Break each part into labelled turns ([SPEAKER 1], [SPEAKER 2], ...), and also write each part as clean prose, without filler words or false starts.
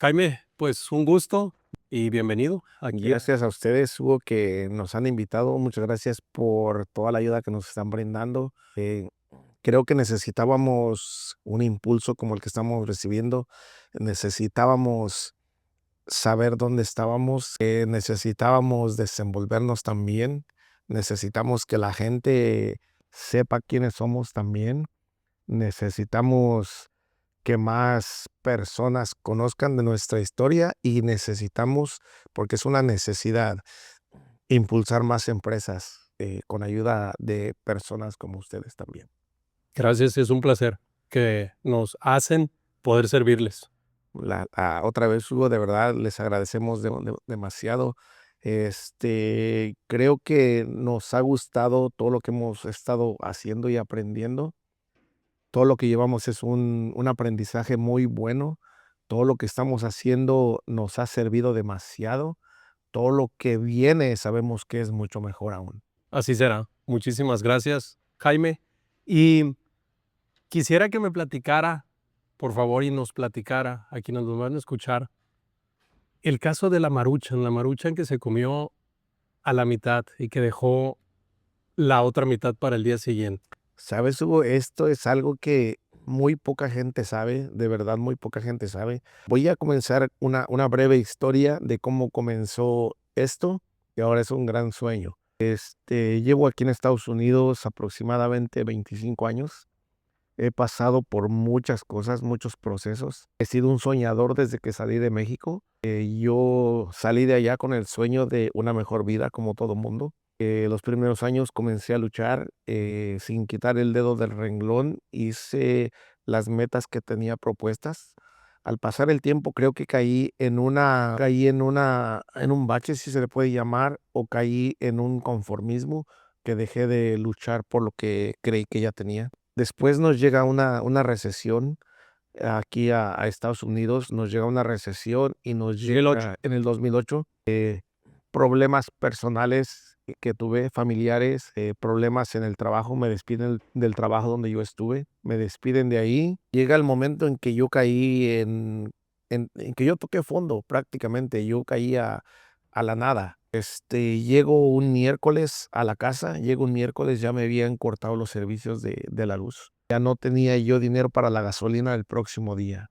[SPEAKER 1] Jaime, pues un gusto y bienvenido aquí.
[SPEAKER 2] Gracias a ustedes, Hugo, que nos han invitado. Muchas gracias por toda la ayuda que nos están brindando. Creo que necesitábamos un impulso como el que estamos recibiendo. Necesitábamos saber dónde estábamos. Necesitábamos desenvolvernos también. Necesitamos que la gente sepa quiénes somos también. Necesitamos que más personas conozcan de nuestra historia y necesitamos, porque es una necesidad, impulsar más empresas con ayuda de personas como ustedes también.
[SPEAKER 1] Gracias, es un placer que nos hacen poder servirles.
[SPEAKER 2] Otra vez, Hugo, de verdad les agradecemos demasiado. Creo que nos ha gustado todo lo que hemos estado haciendo y aprendiendo. Todo lo que llevamos es un aprendizaje muy bueno. Todo lo que estamos haciendo nos ha servido demasiado. Todo lo que viene sabemos que es mucho mejor aún.
[SPEAKER 1] Así será. Muchísimas gracias, Jaime. Y quisiera que me platicara, por favor, y nos platicara a quienes nos van a escuchar, el caso de la Maruchan que se comió a la mitad y que dejó la otra mitad para el día siguiente.
[SPEAKER 2] ¿Sabes, Hugo? Esto es algo que muy poca gente sabe, de verdad muy poca gente sabe. Voy a comenzar una breve historia de cómo comenzó esto, que ahora es un gran sueño. Llevo aquí en Estados Unidos aproximadamente 25 años. He pasado por muchas cosas, muchos procesos. He sido un soñador desde que salí de México. Yo salí de allá con el sueño de una mejor vida, como todo mundo. Los primeros años comencé a luchar sin quitar el dedo del renglón. Hice las metas que tenía propuestas. Al pasar el tiempo, creo que en un bache, si se le puede llamar, o caí en un conformismo que dejé de luchar por lo que creí que ya tenía. Después nos llega una recesión aquí a Estados Unidos, nos llega una recesión y nos
[SPEAKER 1] 2008.
[SPEAKER 2] llega en el 2008, problemas personales que tuve, familiares, problemas en el trabajo, me despiden del trabajo donde yo estuve, me despiden de ahí. Llega el momento en que yo caí en que yo toqué fondo prácticamente, yo caí a la nada. Llego un miércoles a la casa, llego un miércoles, ya me habían cortado los servicios de la luz. Ya no tenía yo dinero para la gasolina el próximo día.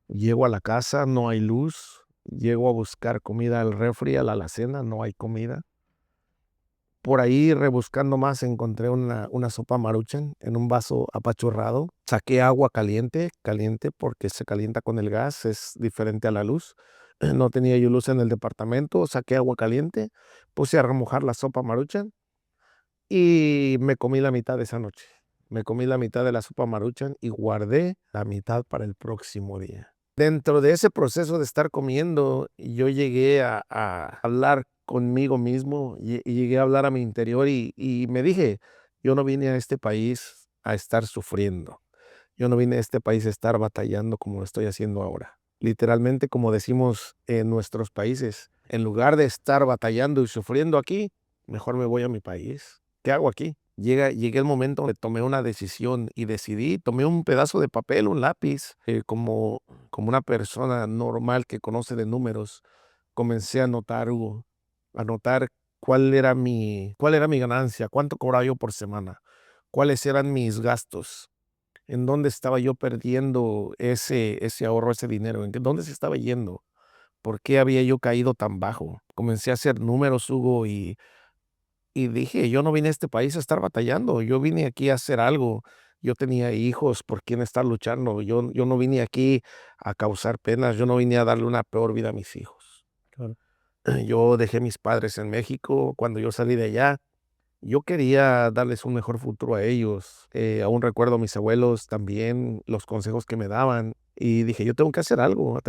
[SPEAKER 2] Llego a la casa, no hay luz. Llego a buscar comida al refri, a la alacena, no hay comida. Por ahí, rebuscando más, encontré una sopa Maruchan en un vaso apachurrado. Saqué agua caliente, caliente porque se calienta con el gas, es diferente a la luz. No tenía yo luz en el departamento, saqué agua caliente, puse a remojar la sopa Maruchan y me comí la mitad de esa noche. Me comí la mitad de la sopa Maruchan y guardé la mitad para el próximo día. Dentro de ese proceso de estar comiendo, yo llegué a hablar conmigo mismo, y llegué a hablar a mi interior y me dije, yo no vine a este país a estar sufriendo. Yo no vine a este país a estar batallando como lo estoy haciendo ahora. Literalmente, como decimos en nuestros países, en lugar de estar batallando y sufriendo aquí, mejor me voy a mi país. ¿Qué hago aquí? Llegué el momento donde tomé una decisión y decidí, tomé un pedazo de papel, un lápiz, como una persona normal que conoce de números, comencé a anotar, Hugo, a anotar cuál era mi ganancia, cuánto cobraba yo por semana, cuáles eran mis gastos, en dónde estaba yo perdiendo ese ahorro, ese dinero, dónde se estaba yendo, por qué había yo caído tan bajo. Comencé a hacer números, Hugo, y dije, yo no vine a este país a estar batallando, yo vine aquí a hacer algo. Yo tenía hijos por quien estar luchando. Yo no vine aquí a causar penas, yo no vine a darle una peor vida a mis hijos.
[SPEAKER 1] Claro.
[SPEAKER 2] Yo dejé mis padres en México cuando yo salí de allá. Yo quería darles un mejor futuro a ellos. Aún recuerdo a mis abuelos también, los consejos que me daban. Y dije, yo tengo que hacer algo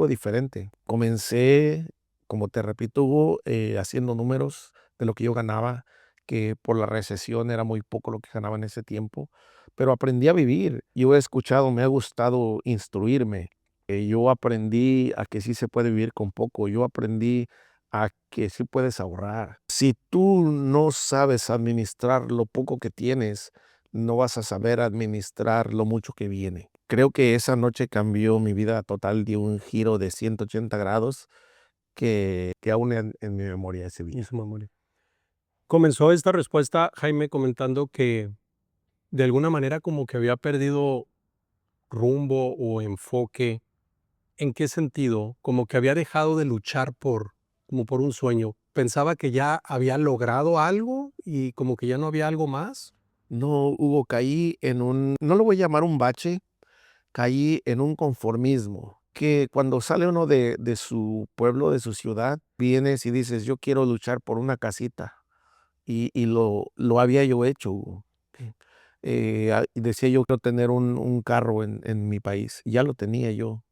[SPEAKER 2] diferente. Comencé, como te repito, Hugo, haciendo números de lo que yo ganaba, que por la recesión era muy poco lo que ganaba en ese tiempo, pero aprendí a vivir. Yo he escuchado, me ha gustado instruirme. Yo aprendí a que sí se puede vivir con poco. Yo aprendí a que sí puedes ahorrar. Si tú no sabes administrar lo poco que tienes, no vas a saber administrar lo mucho que viene. Creo que esa noche cambió mi vida total, dio un giro de 180 grados que aún en mi memoria ese
[SPEAKER 1] en
[SPEAKER 2] día.
[SPEAKER 1] su memoria. Comenzó esta respuesta, Jaime, comentando que de alguna manera como que había perdido rumbo o enfoque. ¿En qué sentido? Como que había dejado de luchar como por un sueño. ¿Pensaba que ya había logrado algo y como que ya no había algo más?
[SPEAKER 2] No, Hugo, caí en no lo voy a llamar un bache, caí en un conformismo, que cuando sale uno de su pueblo, de su ciudad, vienes y dices, yo quiero luchar por una casita. Y lo había yo hecho, Hugo. Y decía yo quiero tener un carro en mi país. Ya lo tenía yo,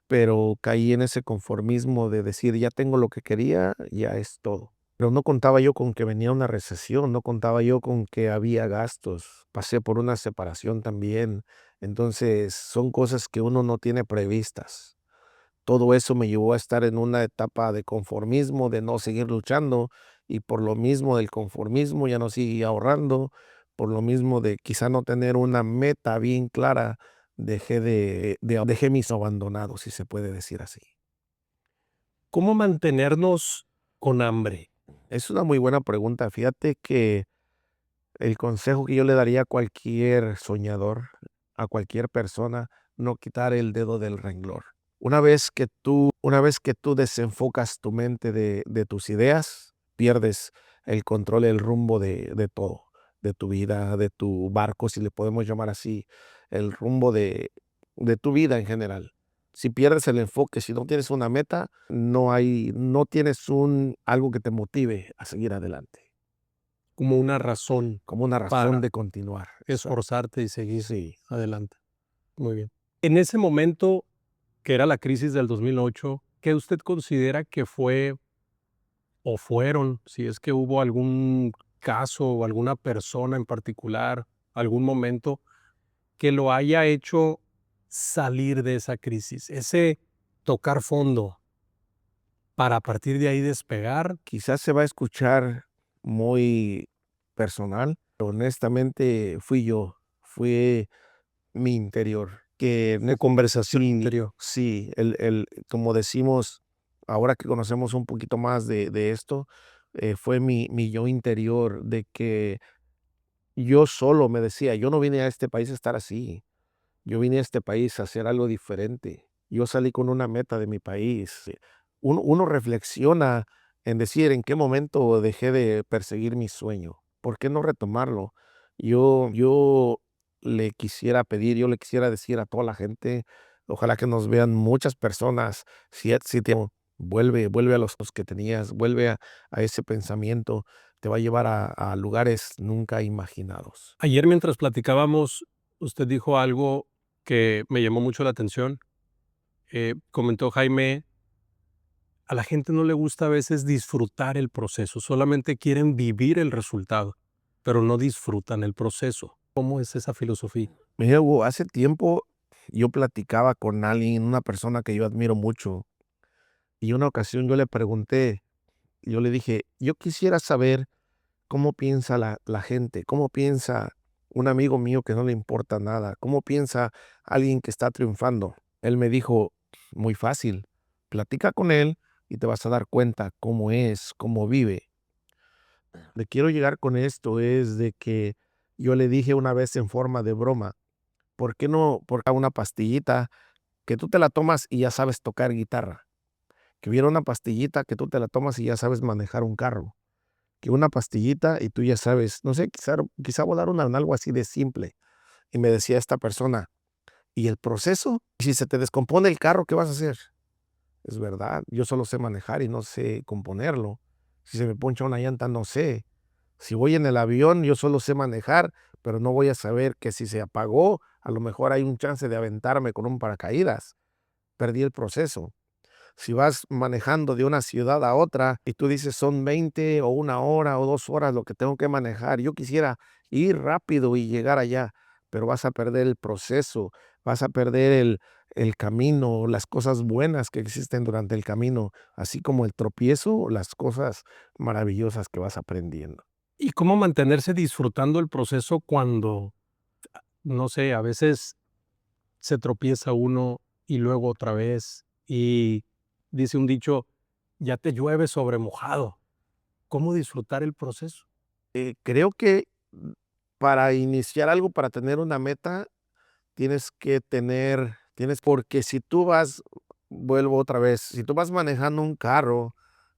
[SPEAKER 2] pero caí en ese conformismo de decir, ya tengo lo que quería, ya es todo. Pero no contaba yo con que venía una recesión, no contaba yo con que había gastos. Pasé por una separación también. Entonces, son cosas que uno no tiene previstas. Todo eso me llevó a estar en una etapa de conformismo, de no seguir luchando, y por lo mismo del conformismo ya no seguí ahorrando, por lo mismo de quizá no tener una meta bien clara, dejé mis abandonados, si se puede decir así.
[SPEAKER 1] ¿Cómo mantenernos con hambre?
[SPEAKER 2] Es una muy buena pregunta. Fíjate que el consejo que yo le daría a cualquier soñador, a cualquier persona, no quitar el dedo del renglón. Una vez que tú desenfocas tu mente de tus ideas, pierdes el control, el rumbo de todo, de tu vida, de tu barco, si le podemos llamar así, el rumbo de tu vida en general. Si pierdes el enfoque, si no tienes una meta, no tienes algo que te motive a seguir adelante,
[SPEAKER 1] Como una razón
[SPEAKER 2] como una razón
[SPEAKER 1] para
[SPEAKER 2] de continuar. Exacto.
[SPEAKER 1] esforzarte y seguir
[SPEAKER 2] Sí.
[SPEAKER 1] adelante. Muy bien. En ese momento, que era la crisis del 2008, ¿qué usted considera que fue o fueron, si es que hubo algún caso o alguna persona en particular, algún momento que lo haya hecho salir de esa crisis? Ese tocar fondo para a partir de ahí despegar.
[SPEAKER 2] Quizás se va a escuchar muy personal, pero honestamente fui yo, fue mi interior, que
[SPEAKER 1] Tu conversación
[SPEAKER 2] sí,
[SPEAKER 1] interior.
[SPEAKER 2] sí, como decimos, ahora que conocemos un poquito más de esto, fue mi yo interior, de que yo solo me decía, yo no vine a este país a estar así, yo vine a este país a hacer algo diferente. Yo salí con una meta de mi país. Uno reflexiona en decir en qué momento dejé de perseguir mi sueño. ¿Por qué no retomarlo? Yo yo le quisiera decir a toda la gente, ojalá que nos vean muchas personas, vuelve a los que tenías, vuelve a ese pensamiento, te va a llevar a lugares nunca imaginados.
[SPEAKER 1] Ayer mientras platicábamos, usted dijo algo que me llamó mucho la atención. Comentó Jaime, a la gente no le gusta a veces disfrutar el proceso, solamente quieren vivir el resultado, pero no disfrutan el proceso. ¿Cómo es esa filosofía?
[SPEAKER 2] Mira, Hugo, hace tiempo yo platicaba con alguien, una persona que yo admiro mucho, y una ocasión yo le pregunté, yo le dije, yo quisiera saber cómo piensa la gente, cómo piensa un amigo mío que no le importa nada, cómo piensa alguien que está triunfando. Él me dijo, muy fácil, platica con él y te vas a dar cuenta cómo es, cómo vive. Le quiero llegar con esto es de que yo le dije una vez en forma de broma, ¿por qué no por una pastillita que tú te la tomas y ya sabes tocar guitarra? Que hubiera una pastillita que tú te la tomas y ya sabes manejar un carro. Que una pastillita y tú ya sabes, no sé, quizá volar una algo así de simple. Y me decía esta persona, ¿y el proceso? ¿Y si se te descompone el carro, qué vas a hacer? Es verdad, yo solo sé manejar y no sé componerlo. Si se me poncha una llanta, no sé. Si voy en el avión, yo solo sé manejar, pero no voy a saber que si se apagó, a lo mejor hay un chance de aventarme con un paracaídas. Perdí el proceso. Si vas manejando de una ciudad a otra y tú dices son 20 o 1 hora o 2 horas lo que tengo que manejar, yo quisiera ir rápido y llegar allá, pero vas a perder el proceso, vas a perder el camino, las cosas buenas que existen durante el camino, así como el tropiezo, las cosas maravillosas que vas aprendiendo.
[SPEAKER 1] ¿Y cómo mantenerse disfrutando el proceso cuando, no sé, a veces se tropieza uno y luego otra vez. Y dice un dicho, ya te llueve sobre mojado. ¿Cómo disfrutar el proceso?
[SPEAKER 2] Creo que para iniciar algo, para tener una meta, porque si tú vas, vuelvo otra vez, si tú vas manejando un carro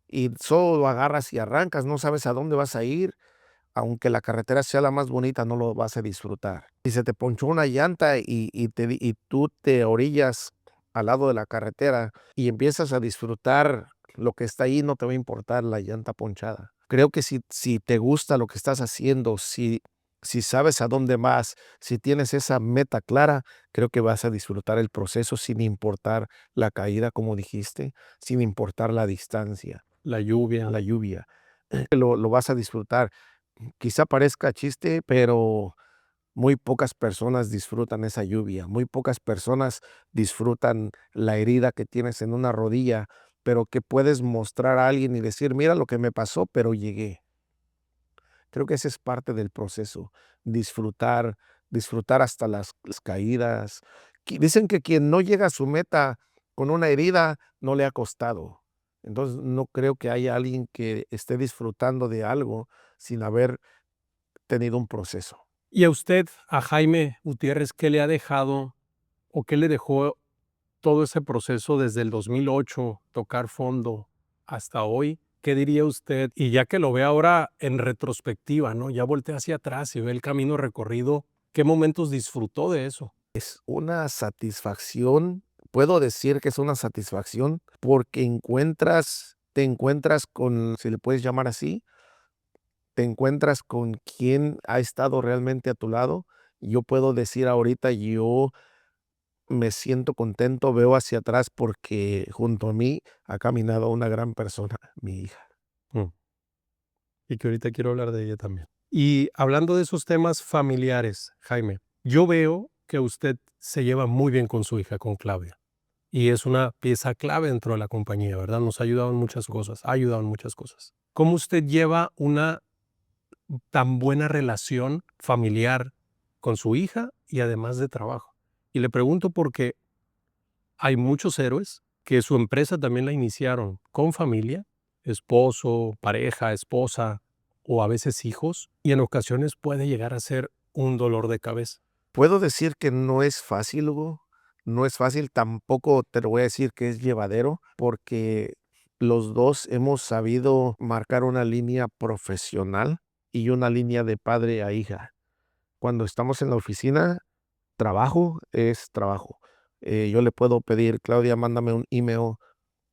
[SPEAKER 2] y solo lo agarras y arrancas, no sabes a dónde vas a ir, aunque la carretera sea la más bonita, no lo vas a disfrutar. Si se te ponchó una llanta y tú te orillas al lado de la carretera y empiezas a disfrutar lo que está ahí, no te va a importar la llanta ponchada. Creo que si te gusta lo que estás haciendo, si sabes a dónde vas, si tienes esa meta clara, creo que vas a disfrutar el proceso sin importar la caída, como dijiste, sin importar la distancia,
[SPEAKER 1] La lluvia.
[SPEAKER 2] la lluvia. Lo vas a disfrutar. Quizá parezca chiste, pero muy pocas personas disfrutan esa lluvia, muy pocas personas disfrutan la herida que tienes en una rodilla, pero que puedes mostrar a alguien y decir, mira lo que me pasó, pero llegué. Creo que ese es parte del proceso, disfrutar, disfrutar hasta las caídas. Dicen que quien no llega a su meta con una herida no le ha costado. Entonces no creo que haya alguien que esté disfrutando de algo sin haber tenido un proceso.
[SPEAKER 1] ¿Y a usted, a Jaime Gutiérrez, qué le ha dejado o qué le dejó todo ese proceso desde el 2008, tocar fondo, hasta hoy? ¿Qué diría usted? Y ya que lo ve ahora en retrospectiva, ¿no? Ya voltea hacia atrás y ve el camino recorrido, ¿qué momentos disfrutó de eso?
[SPEAKER 2] Es una satisfacción, puedo decir que es una satisfacción porque te encuentras con, si le puedes llamar así, te encuentras con quien ha estado realmente a tu lado. Yo puedo decir ahorita, yo me siento contento, veo hacia atrás porque junto a mí ha caminado una gran persona, mi hija.
[SPEAKER 1] Mm. Y que ahorita quiero hablar de ella también. Y hablando de esos temas familiares, Jaime, yo veo que usted se lleva muy bien con su hija, con Claudia. Y es una pieza clave dentro de la compañía, ¿verdad? Nos ha ayudado en muchas cosas, ha ayudado en muchas cosas. ¿Cómo usted lleva una tan buena relación familiar con su hija y además de trabajo? Y le pregunto porque hay muchos héroes que su empresa también la iniciaron con familia, esposo, pareja, esposa o a veces hijos, y en ocasiones puede llegar a ser un dolor de cabeza.
[SPEAKER 2] Puedo decir que no es fácil, Hugo, no es fácil, tampoco te lo voy a decir que es llevadero, porque los 2 hemos sabido marcar una línea profesional y una línea de padre a hija. Cuando estamos en la oficina, trabajo es trabajo. Yo le puedo pedir: "Claudia, mándame un email,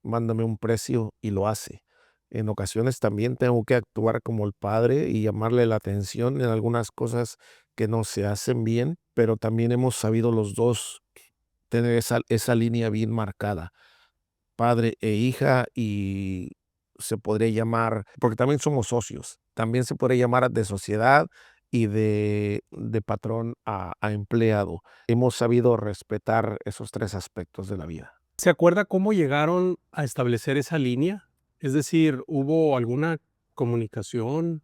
[SPEAKER 2] mándame un precio", y lo hace. En ocasiones también tengo que actuar como el padre y llamarle la atención en algunas cosas que no se hacen bien, pero también hemos sabido los 2 tener esa línea bien marcada, padre e hija, y se podría llamar, porque también somos socios, también se podría llamar de sociedad y de patrón a empleado. Hemos sabido respetar esos 3 aspectos de la vida.
[SPEAKER 1] ¿Se acuerda cómo llegaron a establecer esa línea? Es decir, ¿hubo alguna comunicación?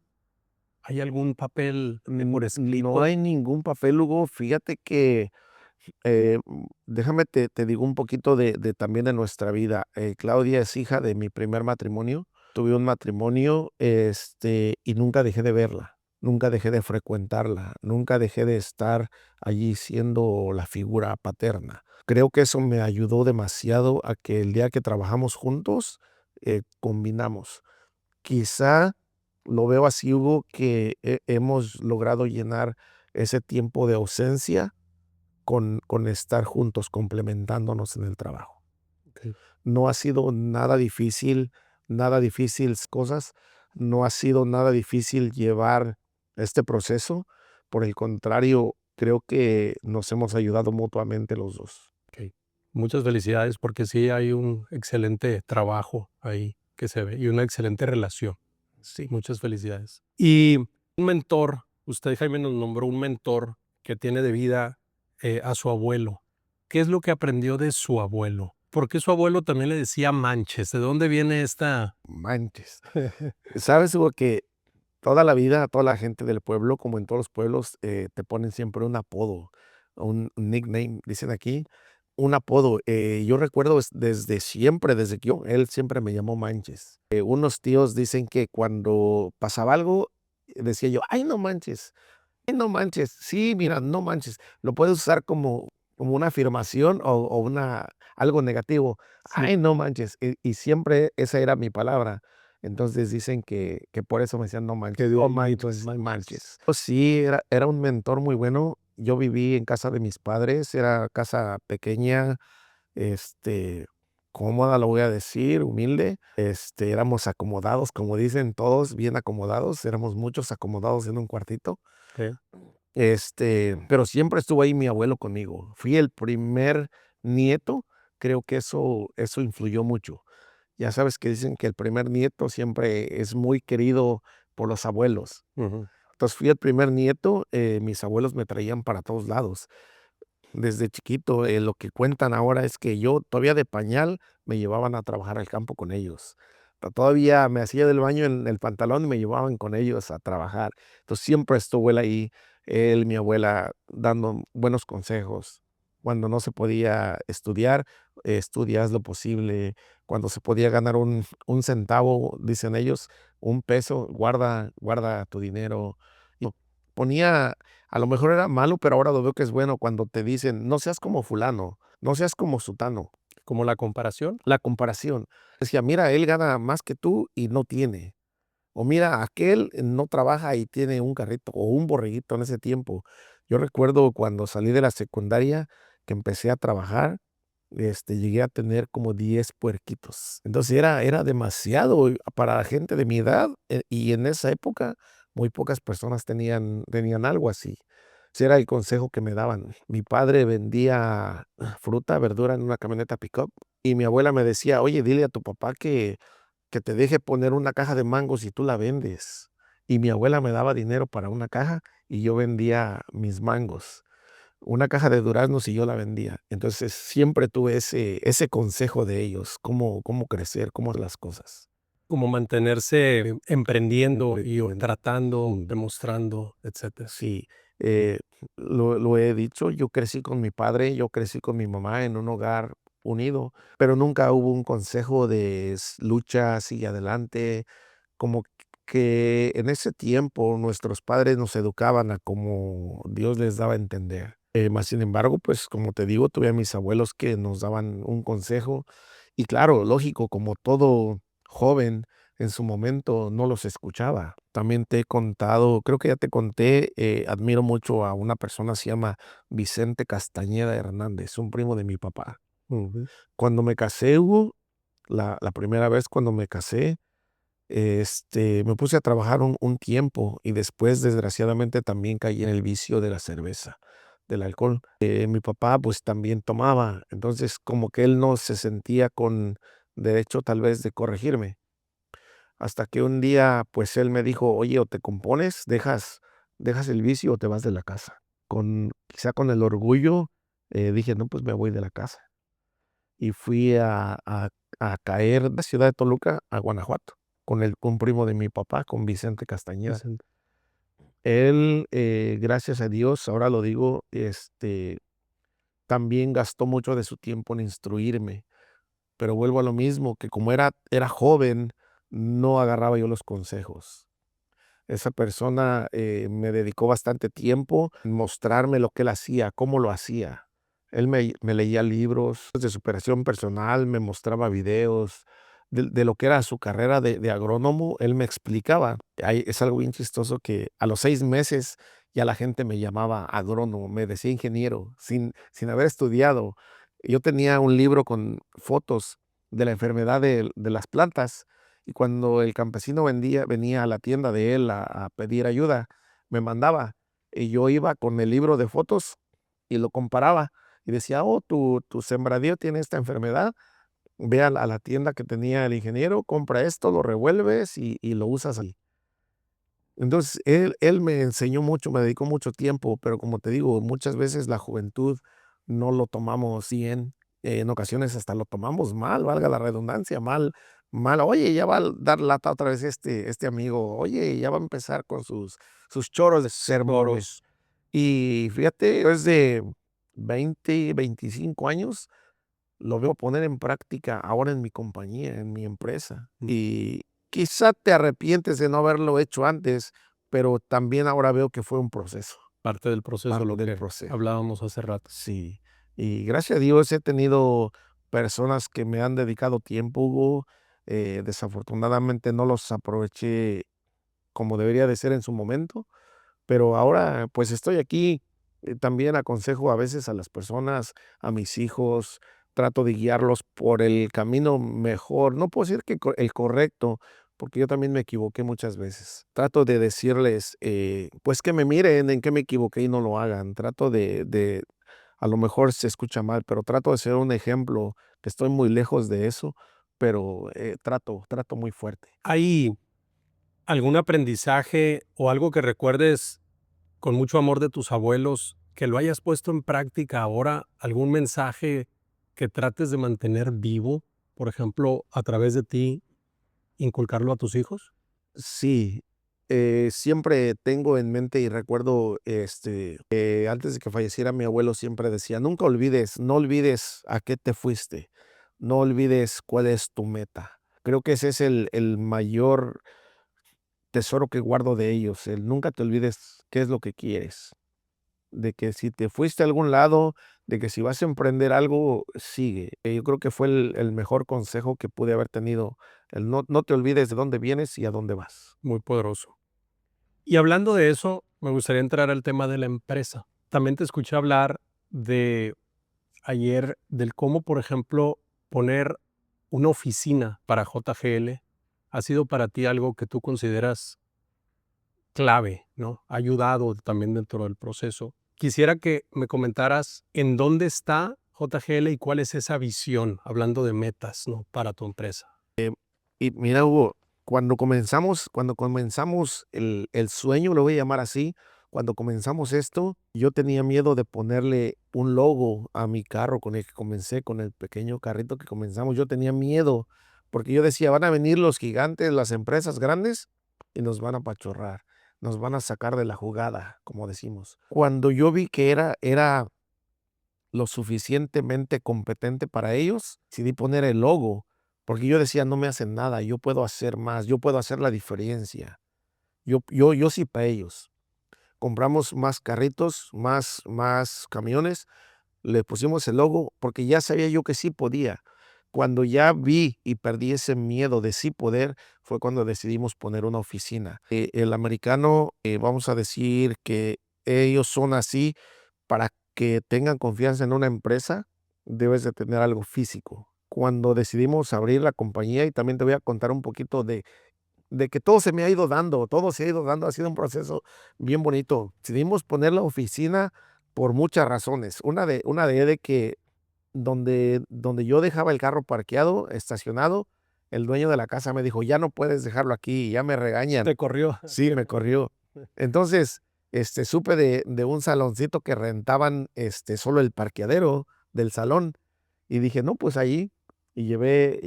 [SPEAKER 1] ¿Hay algún papel por
[SPEAKER 2] No
[SPEAKER 1] escrito?
[SPEAKER 2] hay ningún papel, Hugo. Fíjate que, déjame te digo un poquito de también de nuestra vida. Claudia es hija de mi primer matrimonio. Tuve un matrimonio, y nunca dejé de verla, nunca dejé de frecuentarla, nunca dejé de estar allí siendo la figura paterna. Creo que eso me ayudó demasiado a que el día que trabajamos juntos, combinamos. Quizá lo veo así, Hugo, que hemos logrado llenar ese tiempo de ausencia con estar juntos, complementándonos en el trabajo.
[SPEAKER 1] Okey.
[SPEAKER 2] No ha sido nada difícil cosas, no ha sido nada difícil llevar este proceso. Por el contrario, creo que nos hemos ayudado mutuamente los 2.
[SPEAKER 1] Okey. Muchas felicidades, porque sí hay un excelente trabajo ahí que se ve y una excelente relación.
[SPEAKER 2] Sí.
[SPEAKER 1] Muchas felicidades. Y un mentor, usted, Jaime, nos nombró un mentor que tiene de vida, a su abuelo. ¿Qué es lo que aprendió de su abuelo? ¿Por qué su abuelo también le decía Manches? ¿De dónde viene esta?
[SPEAKER 2] Manches. ¿Sabes, Hugo, que toda la vida, toda la gente del pueblo, como en todos los pueblos, te ponen siempre un apodo? un nickname, dicen aquí, un apodo. Yo recuerdo desde siempre, desde que él siempre me llamó Manches. Unos tíos dicen que cuando pasaba algo, decía yo, ay, no manches. Ay, no manches. Sí, mira, no manches. Lo puedes usar como una afirmación o algo negativo.
[SPEAKER 1] Sí,
[SPEAKER 2] Ay, no manches. Y siempre esa era mi palabra. Entonces dicen que por eso me decían no
[SPEAKER 1] que
[SPEAKER 2] manches.
[SPEAKER 1] de
[SPEAKER 2] Oh,
[SPEAKER 1] ahí vino el
[SPEAKER 2] manches,
[SPEAKER 1] Manches.
[SPEAKER 2] manches. Pues sí, era un mentor muy bueno. Yo viví en casa de mis padres, era casa pequeña, este, cómoda, lo voy a decir, humilde. Éramos acomodados, como dicen todos, bien acomodados. Éramos muchos acomodados en un cuartito.
[SPEAKER 1] Sí.
[SPEAKER 2] Pero siempre estuvo ahí mi abuelo conmigo. Fui el primer nieto, creo que eso influyó mucho. Ya sabes que dicen que el primer nieto siempre es muy querido por los abuelos.
[SPEAKER 1] Ujú.
[SPEAKER 2] Entonces fui el primer nieto, mis abuelos me traían para todos lados. Desde chiquito, lo que cuentan ahora es que yo todavía de pañal me llevaban a trabajar al campo con ellos. Todavía me hacía del baño en el pantalón y me llevaban con ellos a trabajar. Entonces siempre estuvo él ahí, él, mi abuela, dando buenos consejos. Cuando no se podía estudiar, estudia, haz lo posible. Cuando se podía ganar un centavo, dicen ellos, un peso, guarda tu dinero. Y ponía, a lo mejor era malo, pero ahora lo veo que es bueno cuando te dicen, no seas como fulano, no seas como sutano.
[SPEAKER 1] Como la comparación.
[SPEAKER 2] La comparación. Decía, mira, él gana más que tú y no tiene. O mira, aquel no trabaja y tiene un carrito o un borreguito en ese tiempo. Yo recuerdo cuando salí de la secundaria que empecé a trabajar, llegué a tener como 10 puerquitos. Entonces era demasiado para la gente de mi edad, y en esa época muy pocas personas tenían algo así. Ese era el consejo que me daban. Mi padre vendía fruta, verdura en una camioneta pickup y mi abuela me decía: "Oye, dile a tu papá que te deje poner una caja de mangos y tú la vendes". Y mi abuela me daba dinero para una caja y yo vendía mis mangos. Una caja de duraznos y yo la vendía. Entonces, siempre tuve ese consejo de ellos, cómo crecer, cómo hacer las cosas.
[SPEAKER 1] Como mantenerse emprendiendo y o
[SPEAKER 2] Emprendiendo.
[SPEAKER 1] tratando, demostrando, etcétera.
[SPEAKER 2] Sí, eh, lo he dicho, yo crecí con mi padre, yo crecí con mi mamá en un hogar unido, pero nunca hubo un consejo de lucha, sigue adelante, como que en ese tiempo nuestros padres nos educaban a como Dios les daba a entender. Mas sin embargo, pues como te digo, tuve a mis abuelos que nos daban un consejo y claro, lógico, como todo joven, en su momento no los escuchaba. También te he contado, creo que ya te conté, admiro mucho a una persona, se llama Vicente Castañeda Hernández, un primo de mi papá.
[SPEAKER 1] Ujú.
[SPEAKER 2] Cuando me casé, Hugo, la primera vez cuando me casé, me puse a trabajar un tiempo y después, desgraciadamente, también caí en el vicio de la cerveza, del alcohol. Mi papá, pues, también tomaba, entonces, como que él no se sentía con derecho, tal vez, de corregirme. Hasta que un día, pues, él me dijo: "Oye, o te compones, dejas el vicio o te vas de la casa". Quizá con el orgullo, dije: "No, pues, me voy de la casa". Y fui a caer de la ciudad de Toluca a Guanajuato, con un primo de mi papá, con Vicente Castañeda.
[SPEAKER 1] Vicente.
[SPEAKER 2] Él, gracias a Dios, ahora lo digo, también gastó mucho de su tiempo en instruirme, pero vuelvo a lo mismo, que como era joven, no agarraba yo los consejos. Esa persona, me dedicó bastante tiempo en mostrarme lo que él hacía, cómo lo hacía. Él me leía libros de superación personal, me mostraba videos de lo que era su carrera de agrónomo, él me explicaba. Es algo bien chistoso que a los 6 meses ya la gente me llamaba agrónomo, me decía ingeniero, sin haber estudiado. Yo tenía un libro con fotos de la enfermedad de las plantas y cuando el campesino venía a la tienda de él a pedir ayuda, me mandaba, y yo iba con el libro de fotos y lo comparaba, y decía: "Oh, tu sembradío tiene esta enfermedad, ve a la tienda que tenía el ingeniero, compra esto, lo revuelves y lo usas ahí". Entonces, él me enseñó mucho, me dedicó mucho tiempo, pero como te digo, muchas veces la juventud no lo tomamos bien, en ocasiones hasta lo tomamos mal, valga la redundancia, mal. Oye, ya va a dar lata otra vez este amigo, oye, ya va a empezar con sus choros de sermones.
[SPEAKER 1] Toros.
[SPEAKER 2] Y fíjate, es de 20, 25 años, lo veo poner en práctica ahora en mi compañía, en mi empresa. Y quizá te arrepientes de no haberlo hecho antes, pero también ahora veo que fue un proceso,
[SPEAKER 1] Parte del proceso,
[SPEAKER 2] parte
[SPEAKER 1] lo
[SPEAKER 2] del
[SPEAKER 1] que
[SPEAKER 2] proceso.
[SPEAKER 1] hablábamos hace rato.
[SPEAKER 2] Sí, y gracias a Dios he tenido personas que me han dedicado tiempo, Hugo. Desafortunadamente no los aproveché como debería de ser en su momento, pero ahora pues estoy aquí. También aconsejo a veces a las personas, a mis hijos, trato de guiarlos por el camino mejor. No puedo decir que el correcto, porque yo también me equivoqué muchas veces. Trato de decirles, pues que me miren en qué me equivoqué y no lo hagan. Trato a lo mejor se escucha mal, pero trato de ser un ejemplo, que estoy muy lejos de eso, pero trato muy fuerte.
[SPEAKER 1] ¿Hay algún aprendizaje o algo que recuerdes con mucho amor de tus abuelos que lo hayas puesto en práctica ahora? ¿Algún mensaje que trates de mantener vivo? Por ejemplo, a través de ti, inculcarlo a tus hijos.
[SPEAKER 2] Sí, siempre tengo en mente y recuerdo, antes de que falleciera mi abuelo siempre decía: "Nunca olvides, no olvides a qué te fuiste, no olvides cuál es tu meta". Creo que ese es el mayor tesoro que guardo de ellos, el nunca te olvides qué es lo que quieres, de que si te fuiste a algún lado, de que si vas a emprender algo, sigue. Yo creo que fue el mejor consejo que pude haber tenido, el no te olvides de dónde vienes y a dónde vas.
[SPEAKER 1] Muy poderoso. Y hablando de eso, me gustaría entrar al tema de la empresa. También te escuché hablar de ayer del cómo, por ejemplo, poner una oficina para JGL ha sido para ti algo que tú consideras clave, ¿no? Ha ayudado también dentro del proceso. Quisiera que me comentaras en dónde está JGL y cuál es esa visión, hablando de metas, ¿no? Para tu empresa.
[SPEAKER 2] Y mira, Hugo, cuando comenzamos el sueño, lo voy a llamar así, cuando comenzamos esto, yo tenía miedo de ponerle un logo a mi carro con el que comencé, con el pequeño carrito que comenzamos. Yo tenía miedo, porque yo decía, van a venir los gigantes, las empresas grandes, y nos van a apachurrar, nos van a sacar de la jugada, como decimos. Cuando yo vi que era lo suficientemente competente para ellos, decidí poner el logo, porque yo decía, no me hacen nada, yo puedo hacer más, yo puedo hacer la diferencia. Yo sí para ellos. Compramos más carritos, más camiones, le pusimos el logo porque ya sabía yo que sí podía. Cuando ya vi y perdí ese miedo de sí poder, fue cuando decidimos poner una oficina. El americano, vamos a decir que ellos son así, para que tengan confianza en una empresa, debes de tener algo físico. Cuando decidimos abrir la compañía, y también te voy a contar un poquito de que todo se me ha ido dando, todo se ha ido dando, ha sido un proceso bien bonito. Decidimos poner la oficina por muchas razones. Una de que donde yo dejaba el carro parqueado, estacionado, el dueño de la casa me dijo: "Ya no puedes dejarlo aquí", ya me regañan.
[SPEAKER 1] Te corrió.
[SPEAKER 2] Sí, me corrió. Entonces, supe de un saloncito que rentaban, solo el parqueadero del salón, y dije: "No, pues ahí", y llevé,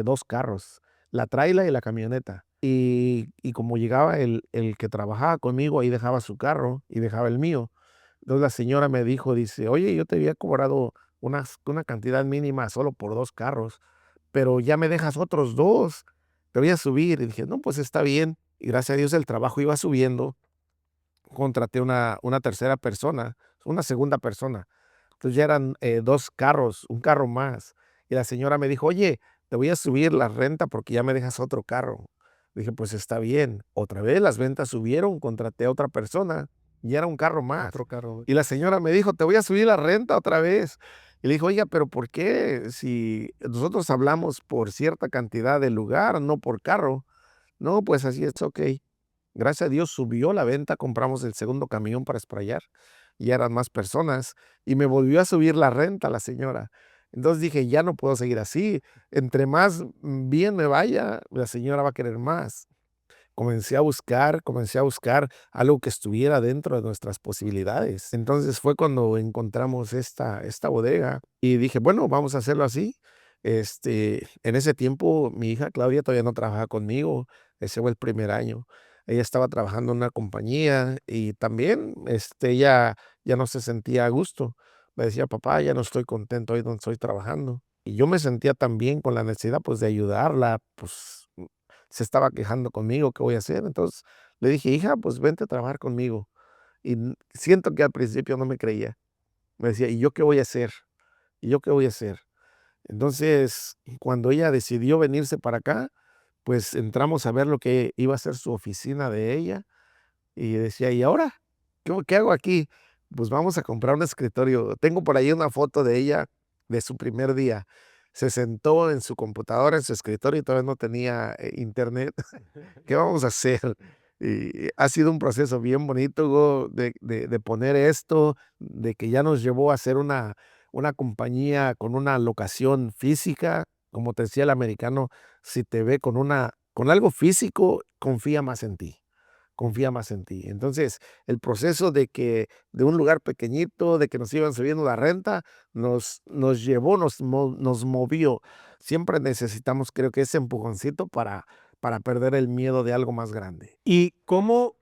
[SPEAKER 2] 2 carros, la tráiler y la camioneta. Y como llegaba el que trabajaba conmigo, ahí dejaba su carro y dejaba el mío. Entonces, la señora me dijo, dice: "Oye, yo te había cobrado una cantidad mínima solo por 2 carros, pero ya me dejas otros 2, te voy a subir". Y dije: "No, pues está bien". Y gracias a Dios el trabajo iba subiendo, contraté una tercera persona, una segunda persona. Entonces ya eran, 2 carros, un carro más. Y la señora me dijo: "Oye, te voy a subir la renta porque ya me dejas otro carro". Dije: "Pues está bien". Otra vez las ventas subieron, contraté a otra persona, y era un carro más.
[SPEAKER 1] Otro carro.
[SPEAKER 2] Y la señora me dijo: "Te voy a subir la renta otra vez". Y le dijo: "Oiga, pero ¿por qué? Si nosotros hablamos por cierta cantidad de lugar, no por carro". "No, pues así es, okey". Gracias a Dios subió la venta, compramos el segundo camión para sprayar, ya eran más personas, y me volvió a subir la renta la señora. Entonces dije: "Ya no puedo seguir así, entre más bien me vaya, la señora va a querer más". Comencé a buscar algo que estuviera dentro de nuestras posibilidades. Entonces fue cuando encontramos esta bodega y dije: "Bueno, vamos a hacerlo así". En ese tiempo, mi hija Claudia todavía no trabajaba conmigo, ese fue el primer año. Ella estaba trabajando en una compañía y también, ella ya no se sentía a gusto, Me decía: "Papá, ya no estoy contento ahí donde estoy trabajando". Y yo me sentía también con la necesidad, pues, de ayudarla, pues, se estaba quejando conmigo, ¿qué voy a hacer? Entonces, le dije: "Hija, pues, vente a trabajar conmigo". Y siento que al principio no me creía. Me decía: "¿Y yo qué voy a hacer? ¿Y yo qué voy a hacer?". Entonces, cuando ella decidió venirse para acá, pues, entramos a ver lo que iba a ser su oficina de ella, y decía: "¿Y ahora? ¿Qué hago aquí?". Pues vamos a comprar un escritorio. Tengo por ahí una foto de ella de su primer día. Se sentó en su computadora, en su escritorio, y todavía no tenía, internet. ¿Qué vamos a hacer? Y ha sido un proceso bien bonito, Hugo, de poner esto, de que ya nos llevó a ser una compañía con una locación física. Como te decía el americano, si te ve con algo físico, confía más en ti. Entonces, el proceso de un lugar pequeñito, de que nos iban subiendo la renta, nos llevó, nos movió. Siempre necesitamos, creo que ese empujoncito para perder el miedo de algo más grande.
[SPEAKER 1] ¿Y cómo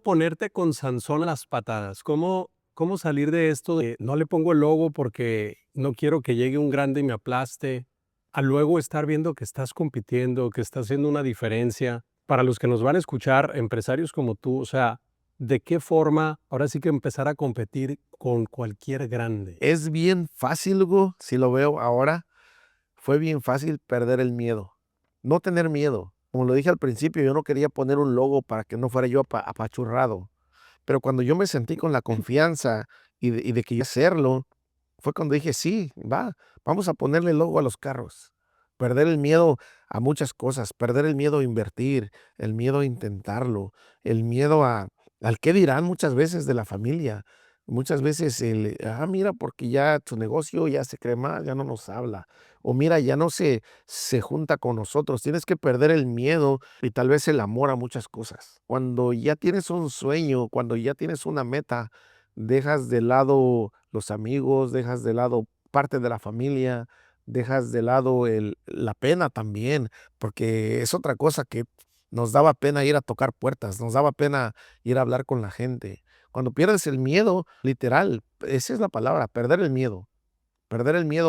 [SPEAKER 1] ponerte con Sansón a las patadas? ¿Cómo salir de esto de no le pongo el logo porque no quiero que llegue un grande y me aplaste? A luego estar viendo que estás compitiendo, que estás haciendo una diferencia. Para los que nos van a escuchar, empresarios como tú, o sea, ¿de qué forma ahora sí que empezar a competir con cualquier grande?
[SPEAKER 2] Es bien fácil, Hugo, si lo veo ahora, fue bien fácil perder el miedo, no tener miedo. Como lo dije al principio, yo no quería poner un logo para que no fuera yo apachurrado. Pero cuando yo me sentí con la confianza y de que iba a hacerlo, fue cuando dije: "Sí, vamos a ponerle logo a los carros". Perder el miedo a muchas cosas, perder el miedo a invertir, el miedo a intentarlo, el miedo al qué dirán muchas veces de la familia. Muchas veces mira, porque ya tu negocio ya se cree más, ya no nos habla. O mira, ya no se junta con nosotros. Tienes que perder el miedo y tal vez el amor a muchas cosas. Cuando ya tienes un sueño, cuando ya tienes una meta, dejas de lado los amigos, dejas de lado parte de la familia, dejas de lado la pena también, porque es otra cosa que nos daba pena ir a tocar puertas, nos daba pena ir a hablar con la gente. Cuando pierdes el miedo, literal, esa es la palabra, perder el miedo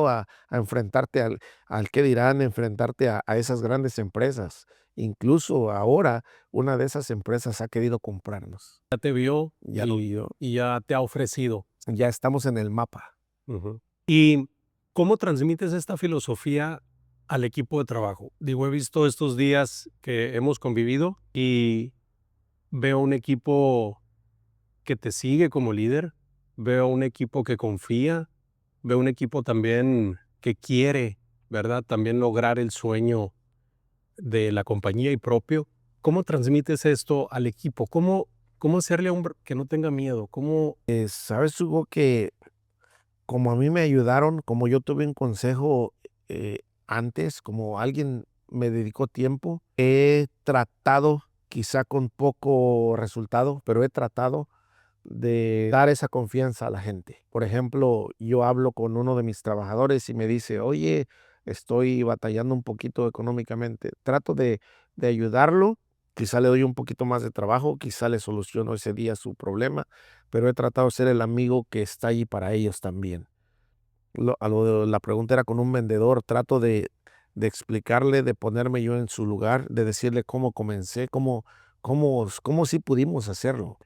[SPEAKER 2] a enfrentarte al qué dirán, enfrentarte a esas grandes empresas. Incluso ahora una de esas empresas ha querido comprarnos.
[SPEAKER 1] Ya te vio
[SPEAKER 2] Ya lo vio,
[SPEAKER 1] y ya te ha ofrecido.
[SPEAKER 2] ya estamos en el mapa.
[SPEAKER 1] Ujú. ¿Y cómo transmites esta filosofía al equipo de trabajo? Digo, he visto estos días que hemos convivido y veo un equipo que te sigue como líder, veo un equipo que confía, veo un equipo también que quiere, ¿verdad? También lograr el sueño de la compañía y propio. ¿Cómo transmites esto al equipo? ¿Cómo hacerle a un que no tenga miedo? ¿Cómo?
[SPEAKER 2] ¿Sabes, Hugo, que como a mí me ayudaron, como yo tuve un consejo antes, como alguien me dedicó tiempo, he tratado, quizá con poco resultado, pero he tratado de dar esa confianza a la gente? Por ejemplo, yo hablo con uno de mis trabajadores y me dice: "Oye, estoy batallando un poquito económicamente". Trato de ayudarlo, quizá le doy un poquito más de trabajo, quizá le soluciono ese día su problema, pero he tratado de ser el amigo que está ahí para ellos también. La pregunta era con un vendedor, trato de explicarle, de ponerme yo en su lugar, de decirle cómo comencé, cómo sí pudimos hacerlo.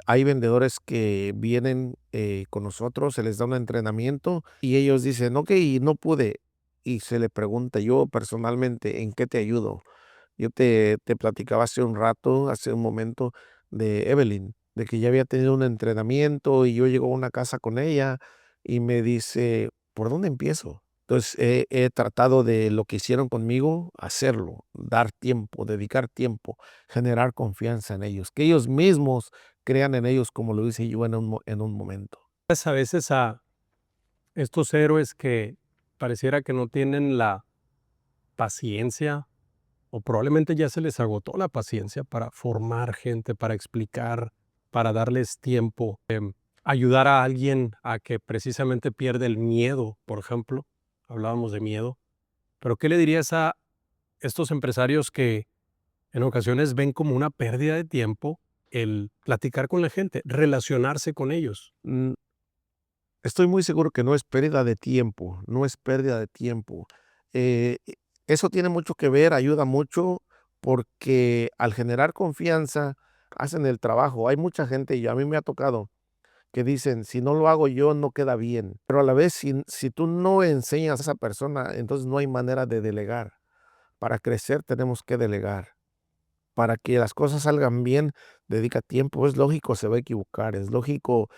[SPEAKER 2] Hay vendedores que vienen, con nosotros, se les da un entrenamiento y ellos dicen: "Okey, no pude", y se le pregunta, yo personalmente: "¿En qué te ayudo?". Yo te platicaba hace un rato, hace un momento, de Evelyn, de que ya había tenido un entrenamiento y yo llego a una casa con ella y me dice: "¿Por dónde empiezo?". Entonces, he tratado de lo que hicieron conmigo, hacerlo, dar tiempo, dedicar tiempo, generar confianza en ellos, que ellos mismos crean en ellos como lo hice yo en un momento.
[SPEAKER 1] A veces a estos héroes que pareciera que no tienen la paciencia o probablemente ya se les agotó la paciencia para formar gente, para explicar, para darles tiempo, ayudar a alguien a que precisamente pierde el miedo, por ejemplo, hablábamos de miedo, pero ¿qué le dirías a estos empresarios que en ocasiones ven como una pérdida de tiempo el platicar con la gente, relacionarse con ellos?
[SPEAKER 2] Estoy muy seguro que no es pérdida de tiempo, no es pérdida de tiempo. Eh, Eso tiene mucho que ver, ayuda mucho, porque al generar confianza hacen el trabajo. Hay mucha gente, y a mí me ha tocado, que dicen: "Si no lo hago yo, no queda bien". Pero a la vez, si tú no enseñas a esa persona, entonces no hay manera de delegar. Para crecer tenemos que delegar. Para que las cosas salgan bien, dedica tiempo. Es lógico, se va a equivocar, es lógico,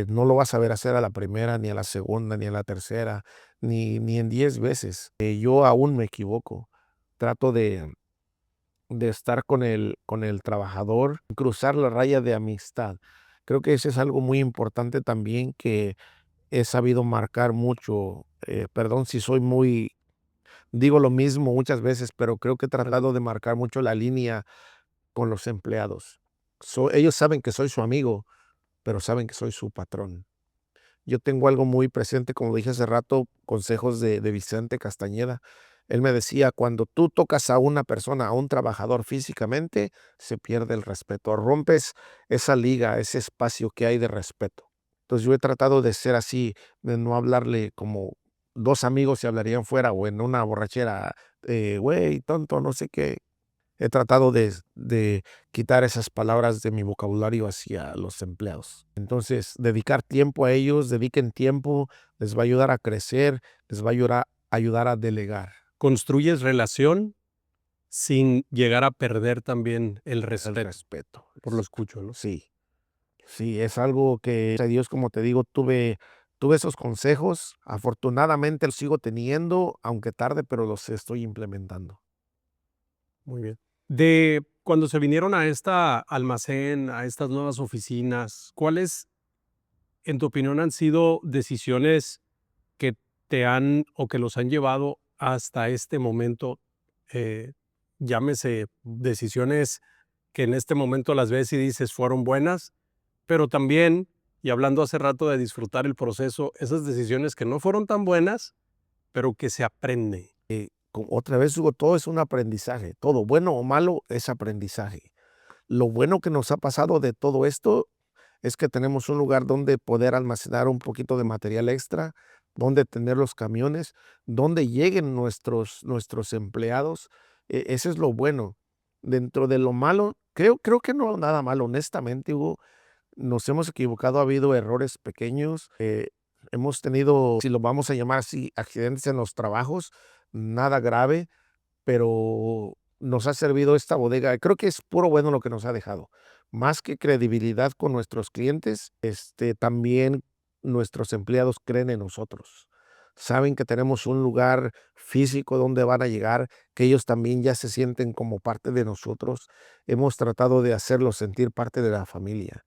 [SPEAKER 2] no lo vas a ver hacer a la primera, ni a la segunda, ni a la tercera, ni en 10 veces. Yo aún me equivoco. Trato de estar con el trabajador, cruzar la raya de amistad. Creo que eso es algo muy importante también, que he sabido marcar mucho. Perdón si soy muy digo lo mismo muchas veces, pero creo que he tratado de marcar mucho la línea con los empleados. Ellos saben que soy su amigo, pero saben que soy su patrón. Yo tengo algo muy presente, como dije hace rato, consejos de Vicente Castañeda. Él me decía: "Cuando tú tocas a una persona, a un trabajador físicamente, se pierde el respeto, rompes esa liga, ese espacio que hay de respeto". Entonces, yo he tratado de ser así, de no hablarle como 2 amigos se hablarían fuera o en una borrachera, "Güey, tonto, no sé qué". He tratado de quitar esas palabras de mi vocabulario hacia los empleados. Entonces, dedicar tiempo a ellos, dediquen tiempo, les va a ayudar a crecer, les va a ayudar a delegar
[SPEAKER 1] Construyes relación sin llegar a perder también el
[SPEAKER 2] el
[SPEAKER 1] respeto,
[SPEAKER 2] respeto.
[SPEAKER 1] por lo escucho, ¿no?
[SPEAKER 2] Sí, sí, es algo que, gracias a Dios, como te digo, tuve esos consejos. Afortunadamente los sigo teniendo, aunque tarde, pero los estoy implementando.
[SPEAKER 1] Muy bien. De cuando se vinieron a esta almacén, a estas nuevas oficinas, ¿cuáles, en tu opinión, han sido decisiones que te han o que los han llevado hasta este momento? Eh, Llámese decisiones que en este momento las ves y dices fueron buenas, pero también, y hablando hace rato de disfrutar el proceso, esas decisiones que no fueron tan buenas, pero que se aprende.
[SPEAKER 2] Otra vez digo, todo es un aprendizaje, todo, bueno o malo, es aprendizaje. Lo bueno que nos ha pasado de todo esto es que tenemos un lugar donde poder almacenar un poquito de material extra, donde tener los camiones, donde lleguen nuestros empleados. Eso es lo bueno. Dentro de lo malo, creo que no nada malo, honestamente, Hugo. Nos hemos equivocado, ha habido errores pequeños, hemos tenido, si lo vamos a llamar así, accidentes en los trabajos, nada grave, pero nos ha servido esta bodega. Creo que es puro bueno lo que nos ha dejado. Más que credibilidad con nuestros clientes, también nuestros empleados creen en nosotros. Saben que tenemos un lugar físico donde van a llegar, que ellos también ya se sienten como parte de nosotros. Hemos tratado de hacerlos sentir parte de la familia.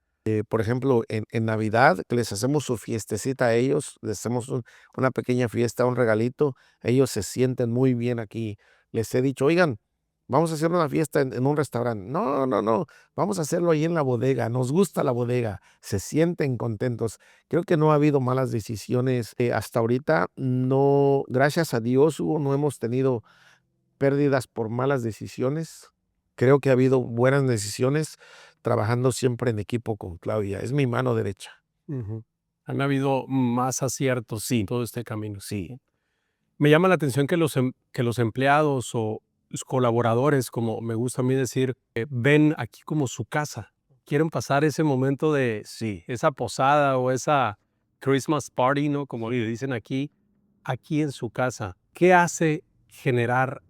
[SPEAKER 2] Por ejemplo, en Navidad, que les hacemos su fiestecita a ellos, les hacemos una pequeña fiesta, un regalito, ellos se sienten muy bien aquí. Les he dicho: "Oigan, vamos a hacer una fiesta en un restaurante". "No, no, no, vamos a hacerlo ahí en la bodega, nos gusta la bodega". Se sienten contentos. Creo que no ha habido malas decisiones, hasta ahorita no, gracias a Dios, Hugo, no hemos tenido pérdidas por malas decisiones. Creo que ha habido buenas decisiones trabajando siempre en equipo con Claudia. Es mi mano derecha.
[SPEAKER 1] Ujú. Han habido más aciertos en
[SPEAKER 2] Sí,
[SPEAKER 1] todo este camino.
[SPEAKER 2] sí.
[SPEAKER 1] Me llama la atención que que los empleados o los colaboradores, como me gusta a mí decir, ven aquí como su casa. Quieren pasar ese momento de
[SPEAKER 2] Sí.
[SPEAKER 1] esa posada o esa Christmas party, ¿no? Como le dicen aquí en su casa. ¿Qué hace generar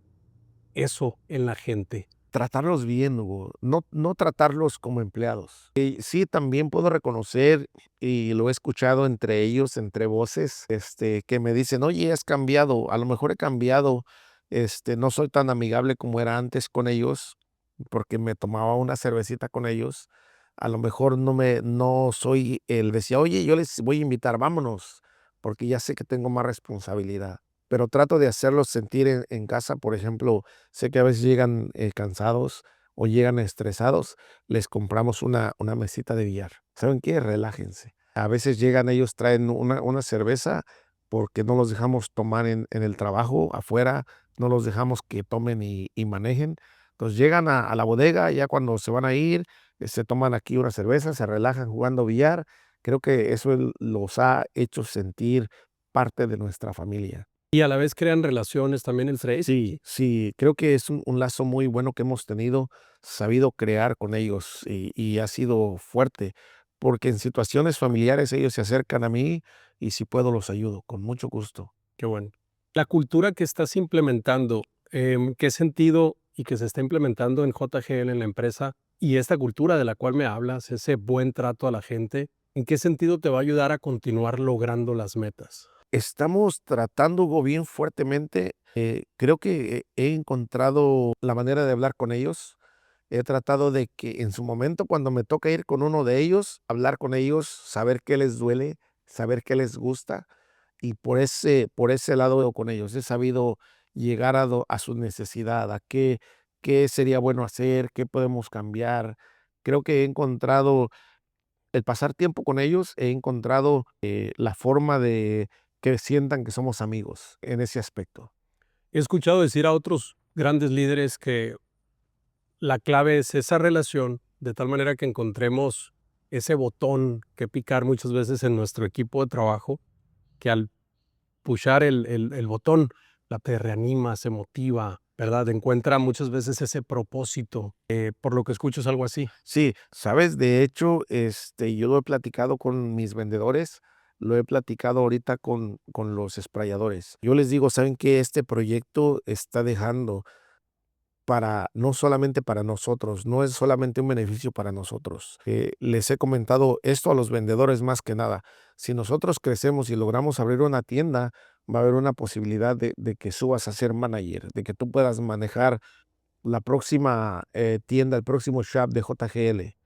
[SPEAKER 1] eso en la gente?
[SPEAKER 2] Tratarlos bien, Hugo, no tratarlos como empleados. Sí, también puedo reconocer, y lo he escuchado entre ellos, entre voces, que me dicen: "Oye, has cambiado". A lo mejor he cambiado, no soy tan amigable como era antes con ellos, porque me tomaba una cervecita con ellos. A lo mejor no soy el decía: "Oye, yo les voy a invitar, vámonos", porque ya sé que tengo más responsabilidad. Pero trato de hacerlos sentir en casa. Por ejemplo, sé que a veces llegan, cansados o llegan estresados, les compramos una mesita de billar. ¿Saben qué? Relájense. A veces llegan, ellos traen una cerveza, porque no los dejamos tomar en el trabajo, afuera, no los dejamos que tomen y manejen. Entonces, llegan a la bodega, ya cuando se van a ir, se toman aquí una cerveza, se relajan jugando billar, Creo que eso los ha hecho sentir parte de nuestra familia.
[SPEAKER 1] Y a la vez crean relaciones también entre ellos.
[SPEAKER 2] Sí, sí, creo que es un lazo muy bueno que hemos tenido, sabido crear con ellos y ha sido fuerte, porque en situaciones familiares ellos se acercan a mí y si puedo los ayudo, con mucho gusto.
[SPEAKER 1] Qué bueno. La cultura que estás implementando, ¿qué sentido y que se está implementando en JGL, en la empresa, y esta cultura de la cual me hablas, ese buen trato a la gente, ¿en qué sentido te va a ayudar a continuar logrando las metas?
[SPEAKER 2] Estamos tratando, Hugo, bien fuertemente. Creo que he encontrado la manera de hablar con ellos. He tratado de que en su momento, cuando me toca ir con uno de ellos, hablar con ellos, saber qué les duele, saber qué les gusta, y por ese lado con ellos. He sabido llegar a su necesidad, a qué sería bueno hacer, qué podemos cambiar. Creo que he encontrado el pasar tiempo con ellos, he encontrado, la forma de que sientan que somos amigos en ese aspecto.
[SPEAKER 1] He escuchado decir a otros grandes líderes que la clave es esa relación, de tal manera que encontremos ese botón que picar muchas veces en nuestro equipo de trabajo, que al pushar el botón, la te reanima, se motiva, ¿verdad? Encuentra muchas veces ese propósito. Por lo que escucho es algo así.
[SPEAKER 2] Sí, ¿sabes? De hecho, yo lo he platicado con mis vendedores, lo he platicado ahorita con los sprayadores. Yo les digo: "¿Saben qué? Este proyecto está dejando para no solamente para nosotros, no es solamente un beneficio para nosotros". Les he comentado esto a los vendedores más que nada. Si nosotros crecemos y logramos abrir una tienda, va a haber una posibilidad de que subas a ser manager, de que tú puedas manejar la próxima, tienda, el próximo shop de JGL.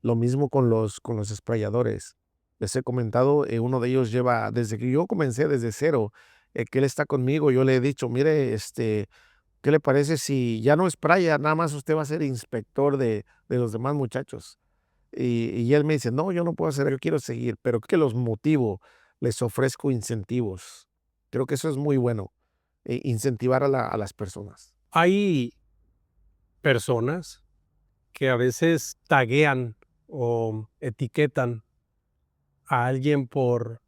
[SPEAKER 2] Lo mismo con los sprayadores. Les he comentado, uno de ellos lleva desde que yo comencé desde cero, que él está conmigo, yo le he dicho: "Mire, ¿qué le parece si ya no spraya, nada más usted va a ser inspector de los demás muchachos?". Y él me dice: "No, yo no puedo hacer, yo quiero seguir", pero que los motivo, les ofrezco incentivos. Creo que eso es muy bueno, incentivar a las personas.
[SPEAKER 1] Hay personas que a veces taguean o etiquetan a alguien por,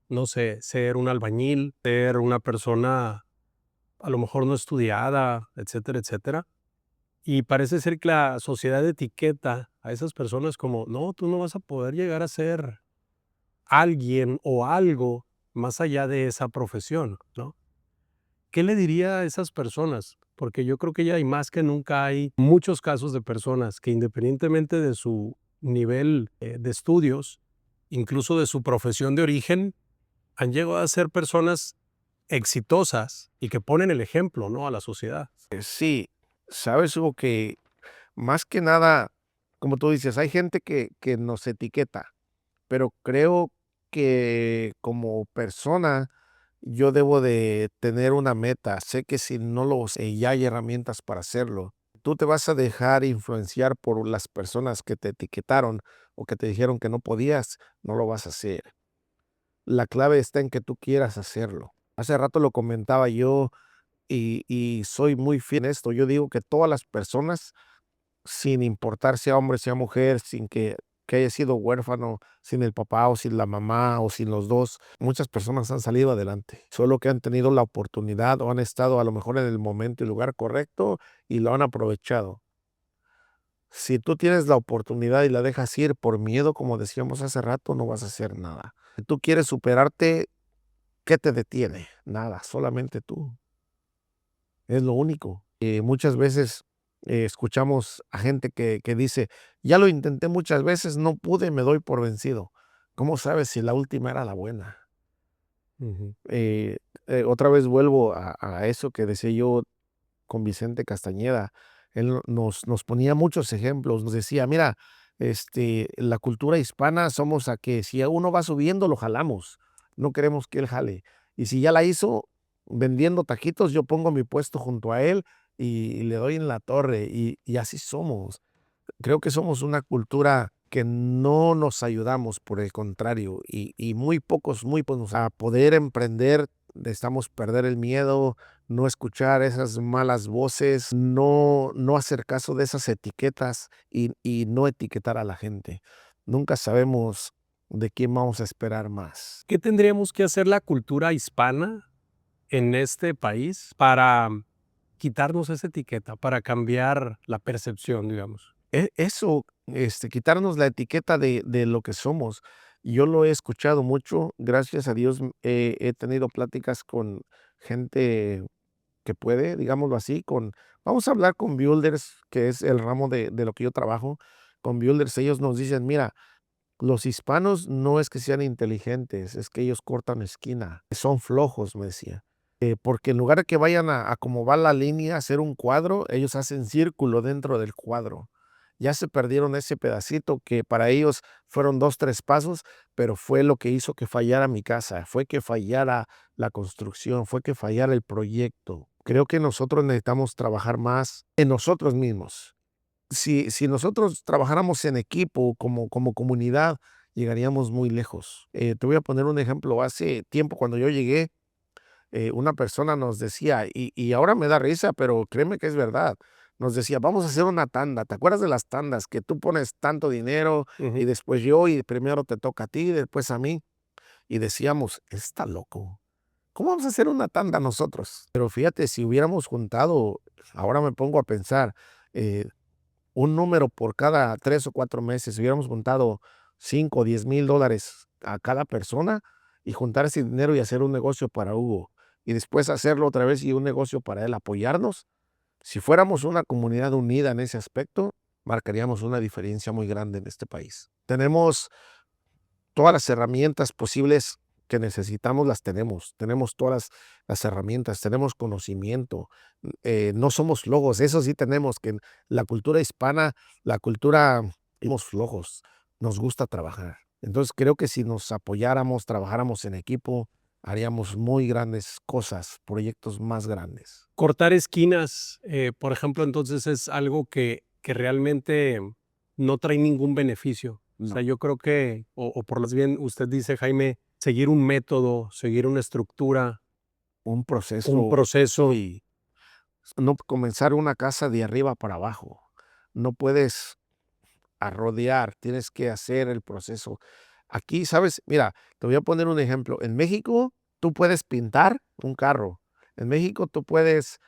[SPEAKER 1] no sé, ser un albañil, ser una persona a lo mejor no estudiada, etcétera, etcétera. Y parece ser que la sociedad etiqueta a esas personas como, no, tú no vas a poder llegar a ser alguien o algo más allá de esa profesión, ¿no? ¿Qué le diría a esas personas? Porque yo creo que ya hay más que nunca hay muchos casos de personas que independientemente de su nivel de estudios, incluso de su profesión de origen, han llegado a ser personas exitosas y que ponen el ejemplo, ¿no? A la sociedad.
[SPEAKER 2] Sí, sabes, Hugo, que más que nada, como tú dices, hay gente que nos etiqueta, pero creo que como persona yo debo de tener una meta. Sé que si no lo sé, ya hay herramientas para hacerlo. Tú te vas a dejar influenciar por las personas que te etiquetaron o que te dijeron que no podías, no lo vas a hacer. La clave está en que tú quieras hacerlo. Hace rato lo comentaba yo y soy muy fiel en esto. Yo digo que todas las personas, sin importar sea hombre, sea mujer, sin que haya sido huérfano, sin el papá o sin la mamá o sin los dos, muchas personas han salido adelante, solo que han tenido la oportunidad o han estado a lo mejor en el momento y lugar correcto y lo han aprovechado. Si tú tienes la oportunidad y la dejas ir por miedo, como decíamos hace rato, no vas a hacer nada. Si tú quieres superarte, ¿qué te detiene? Nada, solamente tú. Es lo único. Muchas veces, escuchamos a gente que dice: "Ya lo intenté muchas veces, no pude, me doy por vencido". ¿Cómo sabes si la última era la buena?
[SPEAKER 1] Ujú.
[SPEAKER 2] Otra vez vuelvo a eso que decía yo con Vicente Castañeda. Él nos ponía muchos ejemplos, nos decía: "Mira, la cultura hispana somos a que si uno va subiendo, lo jalamos, no queremos que él jale. Y si ya la hizo vendiendo taquitos, yo pongo mi puesto junto a él y le doy en la torre", y así somos. Creo que somos una cultura que no nos ayudamos, por el contrario, y muy pocos a poder emprender, necesitamos perder el miedo, no escuchar esas malas voces, no hacer caso de esas etiquetas y no etiquetar a la gente. Nunca sabemos ¿De quién vamos a esperar más?
[SPEAKER 1] ¿Qué tendríamos que hacer la cultura hispana en este país para quitarnos esa etiqueta, para cambiar la percepción, digamos?
[SPEAKER 2] Eso, quitarnos la etiqueta de lo que somos. Yo lo he escuchado mucho, gracias a Dios, he tenido pláticas con gente que puede, digámoslo así, vamos a hablar con builders, que es el ramo de lo que yo trabajo. Con builders, ellos nos dicen: "Mira, los hispanos no es que sean inteligentes, es que ellos cortan esquina, son flojos", me decía. Porque en lugar de que vayan a como va la línea, a hacer un cuadro, ellos hacen círculo dentro del cuadro. Ya se perdieron ese pedacito que para ellos fueron 2 3 pasos, pero fue lo que hizo que fallara mi casa, fue que fallara la construcción, fue que fallara el proyecto. Creo que nosotros necesitamos trabajar más en nosotros mismos. Si nosotros trabajáramos en equipo, como comunidad, llegaríamos muy lejos. Te voy a poner un ejemplo. Hace tiempo, cuando yo llegué, una persona nos decía, y ahora me da risa, pero créeme que es verdad. Nos decía: "Vamos a hacer una tanda". ¿Te acuerdas de las tandas? Que tú pones tanto dinero, y
[SPEAKER 1] Ujú.
[SPEAKER 2] después yo, y primero te toca a ti, después a mí. Y decíamos: "Está loco. ¿Cómo vamos a hacer una tanda nosotros?". Pero fíjate, si hubiéramos juntado, ahora me pongo a pensar, eh, un número por cada 3 o 4 meses, si hubiéramos juntado 5 o 10,000 dólares a cada persona, y juntar ese dinero y hacer un negocio para Hugo, y después hacerlo otra vez y un negocio para él, apoyarnos. Si fuéramos una comunidad unida en ese aspecto, marcaríamos una diferencia muy grande en este país. Tenemos todas las herramientas posibles que necesitamos, las tenemos. Tenemos todas las herramientas, tenemos conocimiento. No somos flojos, eso sí tenemos, que la cultura hispana, la cultura, somos flojos, nos gusta trabajar. Entonces, creo que si nos apoyáramos, trabajáramos en equipo, haríamos muy grandes cosas, proyectos más grandes.
[SPEAKER 1] Cortar esquinas, por ejemplo, entonces es algo que realmente no trae ningún beneficio. O
[SPEAKER 2] No,
[SPEAKER 1] sea, yo creo que, o por más bien usted dice, Jaime, seguir un método, seguir una estructura,
[SPEAKER 2] un
[SPEAKER 1] un
[SPEAKER 2] proceso,
[SPEAKER 1] proceso.
[SPEAKER 2] y no comenzar una casa de arriba para abajo. No puedes a rodear, tienes que hacer el proceso. Aquí, ¿sabes? Mira, te voy a poner un ejemplo. En México, tú puedes pintar un carro. En México, tú puedes,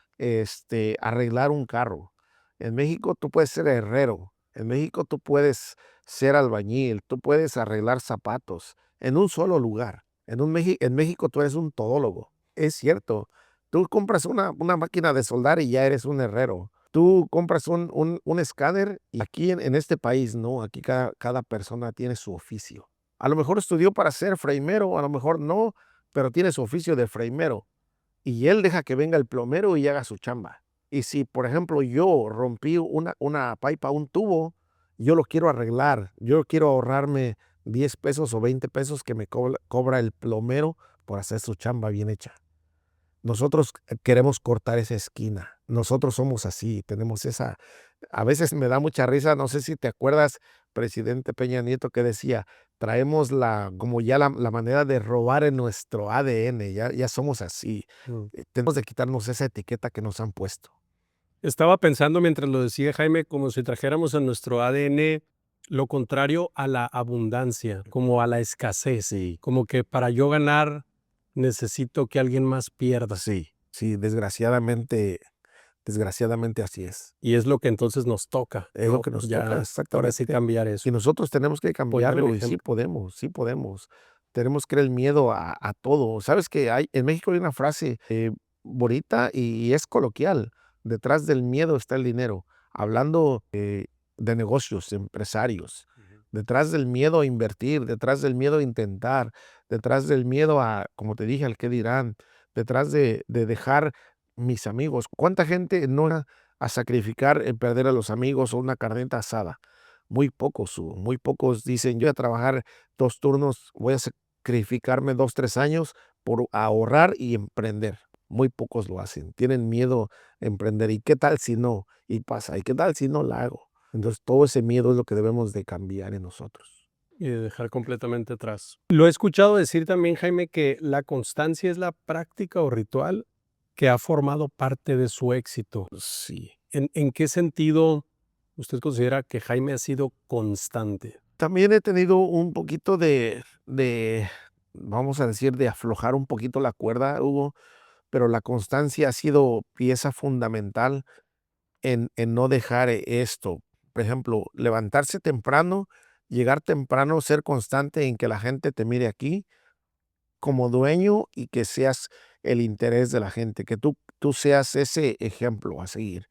[SPEAKER 2] arreglar un carro. En México, tú puedes ser herrero. En México, tú puedes ser albañil. Tú puedes arreglar zapatos en un solo lugar. En México, tú eres un todólogo. Es cierto. Tú compras una máquina de soldar y ya eres un herrero. Tú compras un escáner, y aquí en este país no, aquí cada persona tiene su oficio. A lo mejor estudió para ser freimero, a lo mejor no, pero tiene su oficio de freimero, y él deja que venga el plomero y haga su chamba. Y si, por ejemplo, yo rompí una pipa, un tubo, yo lo quiero arreglar, yo quiero ahorrarme 10 pesos o 20 pesos que me cobra el plomero por hacer su chamba bien hecha. Nosotros queremos cortar esa esquina. Nosotros somos así, tenemos esa, a veces me da mucha risa, no sé si te acuerdas, presidente Peña Nieto, que decía: "Traemos como ya la manera de robar en nuestro ADN, ya somos así".
[SPEAKER 1] Mm.
[SPEAKER 2] Tenemos de quitarnos esa etiqueta que nos han puesto.
[SPEAKER 1] Estaba pensando mientras lo decía Jaime, como si trajéramos en nuestro ADN lo contrario a la abundancia, como a la escasez,
[SPEAKER 2] Sí,
[SPEAKER 1] como que para yo ganar necesito que alguien más pierda.
[SPEAKER 2] sí, sí, desgraciadamente así es.
[SPEAKER 1] Y es lo que entonces nos toca,
[SPEAKER 2] Es lo
[SPEAKER 1] ¿no?
[SPEAKER 2] que nos toca,
[SPEAKER 1] Ya, ahora sí
[SPEAKER 2] exactamente.
[SPEAKER 1] cambiar
[SPEAKER 2] Y
[SPEAKER 1] eso,
[SPEAKER 2] nosotros tenemos que
[SPEAKER 1] poner el
[SPEAKER 2] cambiarlo, y sí
[SPEAKER 1] ejemplo.
[SPEAKER 2] podemos, sí podemos. Tenemos que ir el miedo a todo. ¿Sabes que en México hay una frase, bonita y es coloquial: "Detrás del miedo está el dinero", hablando, de negocios, empresarios.
[SPEAKER 1] Ujú.
[SPEAKER 2] Detrás del miedo a invertir, detrás del miedo a intentar, detrás del miedo a, como te dije, al qué dirán, detrás de dejar mis amigos. ¿Cuánta gente no a sacrificar el perder a los amigos o una carnita asada? Muy pocos, muy pocos dicen: "Yo voy a trabajar 2 turnos, voy a sacrificarme 2 3 años por ahorrar y emprender". Muy pocos lo hacen, tienen miedo a emprender. ¿Y qué tal si no? Y pasa, ¿y qué tal si no la hago? Entonces, todo ese miedo es lo que debemos de cambiar en nosotros.
[SPEAKER 1] Y de dejar completamente atrás. Lo he escuchado decir también, Jaime, que la constancia es la práctica o ritual que ha formado parte de su éxito.
[SPEAKER 2] Sí.
[SPEAKER 1] ¿En qué sentido usted considera que Jaime ha sido constante?
[SPEAKER 2] También he tenido un poquito vamos a decir, de aflojar un poquito la cuerda, Hugo, pero la constancia ha sido pieza fundamental en no dejar esto. Por ejemplo, levantarse temprano, llegar temprano, ser constante en que la gente te mire aquí como dueño y que seas el interés de la gente, que tú seas ese ejemplo a seguir.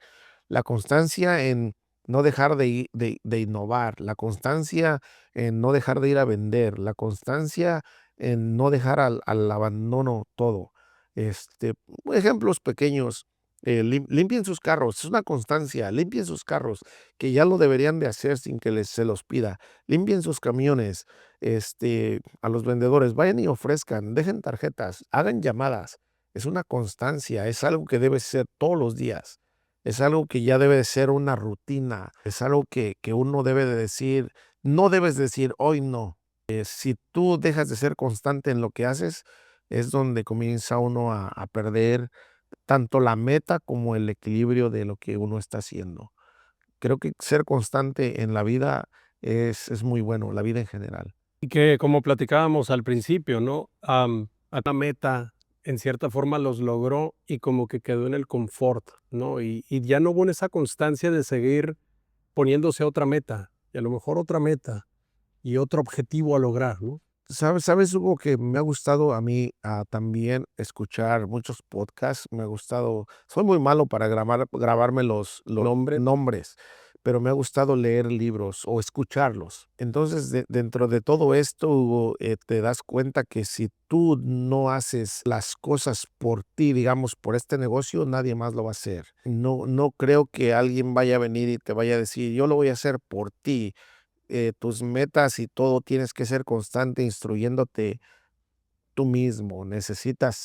[SPEAKER 2] La constancia en no dejar de innovar, la constancia en no dejar de ir a vender, la constancia en no dejar al abandono todo. Este, ejemplos pequeños, limpien sus carros, es una constancia, limpien sus carros, que ya lo deberían de hacer sin que se los pida. Limpien sus camiones, a los vendedores, vayan y ofrezcan, dejen tarjetas, hagan llamadas. Es una constancia, es algo que debe ser todos los días. Es algo que ya debe de ser una rutina, es algo que uno debe de decir, no debes decir: "Hoy no". Si tú dejas de ser constante en lo que haces, es donde comienza uno a perder tanto la meta como el equilibrio de lo que uno está haciendo. Creo que ser constante en la vida es muy bueno, la vida en general.
[SPEAKER 1] Y que como platicábamos al principio, ¿no? A la meta, en cierta forma los logró y como que quedó en el confort, ¿no? Y ya no hubo en esa constancia de seguir poniéndose otra meta, y a lo mejor otra meta, y otro objetivo a lograr, ¿no?
[SPEAKER 2] ¿Sabes, Hugo, que me ha gustado a mí también escuchar muchos podcasts? Me ha gustado, soy muy malo para grabarme los nombres, pero me ha gustado leer libros o escucharlos. Entonces, dentro de todo esto, Hugo, te das cuenta que si tú no haces las cosas por ti, digamos, por este negocio, nadie más lo va a hacer. No creo que alguien vaya a venir y te vaya a decir: "Yo lo voy a hacer por ti". Tus metas y todo tienes que ser constante instruyéndote tú mismo. Necesitas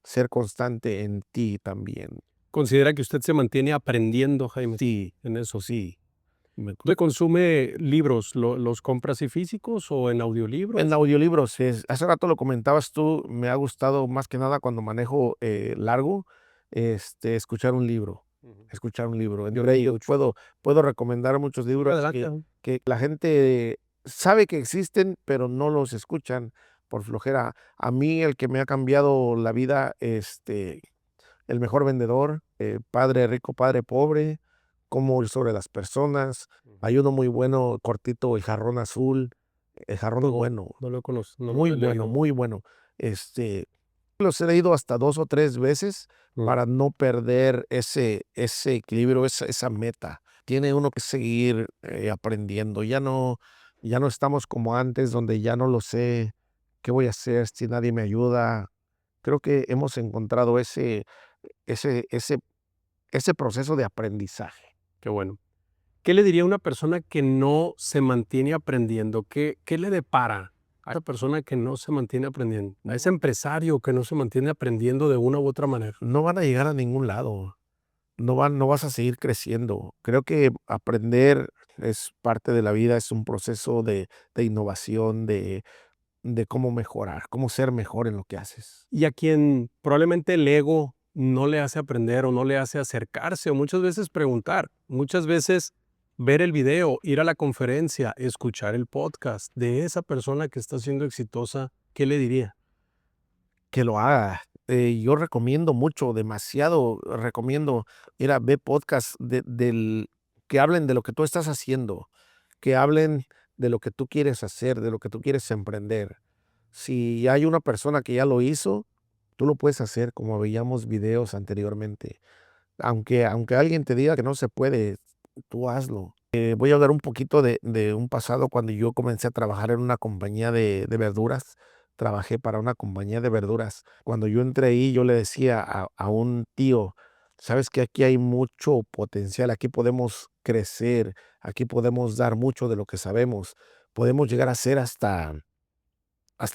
[SPEAKER 2] ser constante en ti también.
[SPEAKER 1] ¿Considera que usted se mantiene aprendiendo, Jaime,
[SPEAKER 2] Sí,
[SPEAKER 1] en eso?
[SPEAKER 2] sí. Me-
[SPEAKER 1] ¿Usted consume libros? ¿Los compra así físicos o en
[SPEAKER 2] En
[SPEAKER 1] audiolibros?
[SPEAKER 2] audiolibros, hace rato lo comentabas tú, me ha gustado más que nada cuando manejo largo, escuchar un libro.
[SPEAKER 1] Ujú.
[SPEAKER 2] Escuchar un libro.
[SPEAKER 1] Yo
[SPEAKER 2] Entre
[SPEAKER 1] lo
[SPEAKER 2] ellos
[SPEAKER 1] escucho.
[SPEAKER 2] puedo recomendar muchos libros
[SPEAKER 1] Adelante.
[SPEAKER 2] que la gente sabe que existen, pero no los escuchan por flojera. A mí el que me ha cambiado la vida, El mejor vendedor, Padre rico, padre pobre, Cómo ir sobre las personas.
[SPEAKER 1] Ujú.
[SPEAKER 2] Hay uno muy bueno, cortito, El jarrón azul. El jarrón es bueno,
[SPEAKER 1] No lo conozco, no
[SPEAKER 2] muy
[SPEAKER 1] lo he
[SPEAKER 2] bueno,
[SPEAKER 1] leído.
[SPEAKER 2] muy bueno. Este, los he leído hasta 2 o 3 veces
[SPEAKER 1] Mm.
[SPEAKER 2] para no perder ese equilibrio, esa meta. Tiene uno que seguir, aprendiendo. Ya no estamos como antes, donde ya no lo sé, ¿qué voy a hacer si nadie me ayuda? Creo que hemos encontrado ese ese ese proceso de aprendizaje.
[SPEAKER 1] Qué bueno. ¿Qué le diría a una persona que no se mantiene aprendiendo? ¿Qué le depara a esa persona que no se mantiene aprendiendo? A ese empresario que no se mantiene aprendiendo de una u otra manera.
[SPEAKER 2] No van a llegar a ningún lado, no vas a seguir creciendo. Creo que aprender es parte de la vida, es un proceso de innovación, de cómo mejorar, cómo ser mejor en lo que haces.
[SPEAKER 1] Y a quien probablemente el ego no le hace aprender o no le hace acercarse o muchas veces preguntar, muchas veces ver el video, ir a la conferencia, escuchar el podcast de esa persona que está siendo exitosa, ¿qué le diría?
[SPEAKER 2] Que lo haga. Yo recomiendo mucho, demasiado recomiendo, mira, ve podcast que hablen de lo que tú estás haciendo, que hablen de lo que tú quieres hacer, de lo que tú quieres emprender. Si hay una persona que ya lo hizo, tú lo puedes hacer, como veíamos videos anteriormente. Aunque alguien te diga que no se puede, tú hazlo. Voy a hablar un poquito de un pasado cuando yo comencé a trabajar en una compañía de verduras. Trabajé para una compañía de verduras. Cuando yo entré ahí, yo le decía a un tío: "Sabes que aquí hay mucho potencial, aquí podemos crecer, aquí podemos dar mucho de lo que sabemos, podemos llegar a ser hasta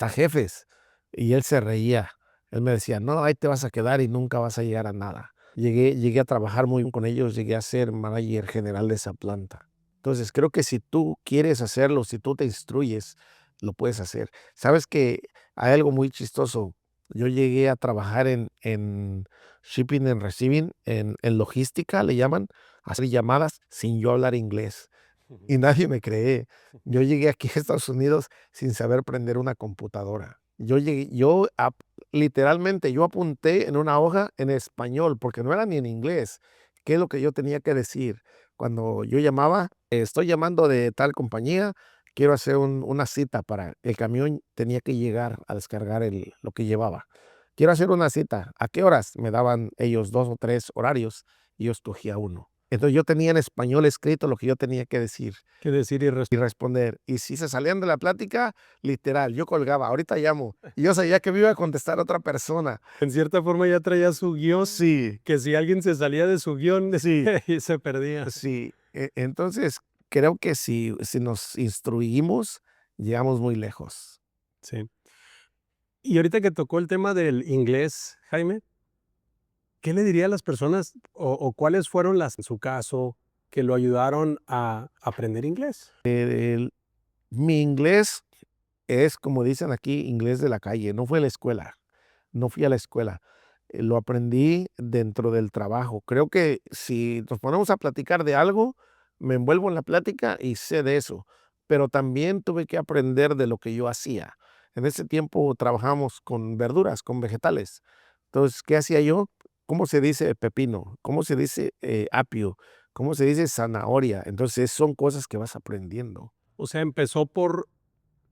[SPEAKER 2] jefes". Y él se reía. Él me decía: "No, ahí te vas a quedar y nunca vas a llegar a nada". Llegué a trabajar muy bien con ellos, llegué a ser manager general de esa planta. Entonces, creo que si tú quieres hacerlo, si tú te instruyes, lo puedes hacer. ¿Sabes que hay algo muy chistoso? Yo llegué a trabajar en shipping and receiving, en logística, le llaman, hacer llamadas sin yo hablar inglés. y nadie me cree. Yo llegué aquí a Estados Unidos sin saber prender una computadora. Literalmente, yo apunté en una hoja en español, porque no era ni en inglés, qué es lo que yo tenía que decir. Cuando yo llamaba, estoy llamando de tal compañía, quiero hacer una cita para el camión, tenía que llegar a descargar lo que llevaba. Quiero hacer una cita, ¿a qué horas? Me daban ellos 2 o 3 horarios y yo escogía uno. Entonces yo tenía en español escrito lo que yo tenía que decir
[SPEAKER 1] ¿Qué decir y
[SPEAKER 2] y responder. Y si se salían de la plática, literal, yo colgaba, ahorita llamo. Y yo sabía que me iba a contestar otra persona.
[SPEAKER 1] en cierta forma ya traía su guión,
[SPEAKER 2] Sí,
[SPEAKER 1] que si alguien se salía de su guión,
[SPEAKER 2] sí,
[SPEAKER 1] se perdía.
[SPEAKER 2] sí. Entonces, creo que si nos instruimos, llegamos muy lejos.
[SPEAKER 1] Sí. Y ahorita que tocó el tema del inglés, Jaime, ¿qué le diría a las personas o cuáles fueron las, en su caso, que lo ayudaron a aprender inglés?
[SPEAKER 2] Mi inglés es, como dicen aquí, inglés de la calle, no fue a la escuela, no fui a la escuela. Lo aprendí dentro del trabajo. Creo que si nos ponemos a platicar de algo, me envuelvo en la plática y sé de eso, pero también tuve que aprender de lo que yo hacía. En ese tiempo trabajamos con verduras, con vegetales. Entonces, ¿qué hacía yo? ¿Cómo se dice pepino? ¿Cómo se dice apio? ¿Cómo se dice zanahoria? Entonces, son cosas que vas aprendiendo.
[SPEAKER 1] O sea, empezó por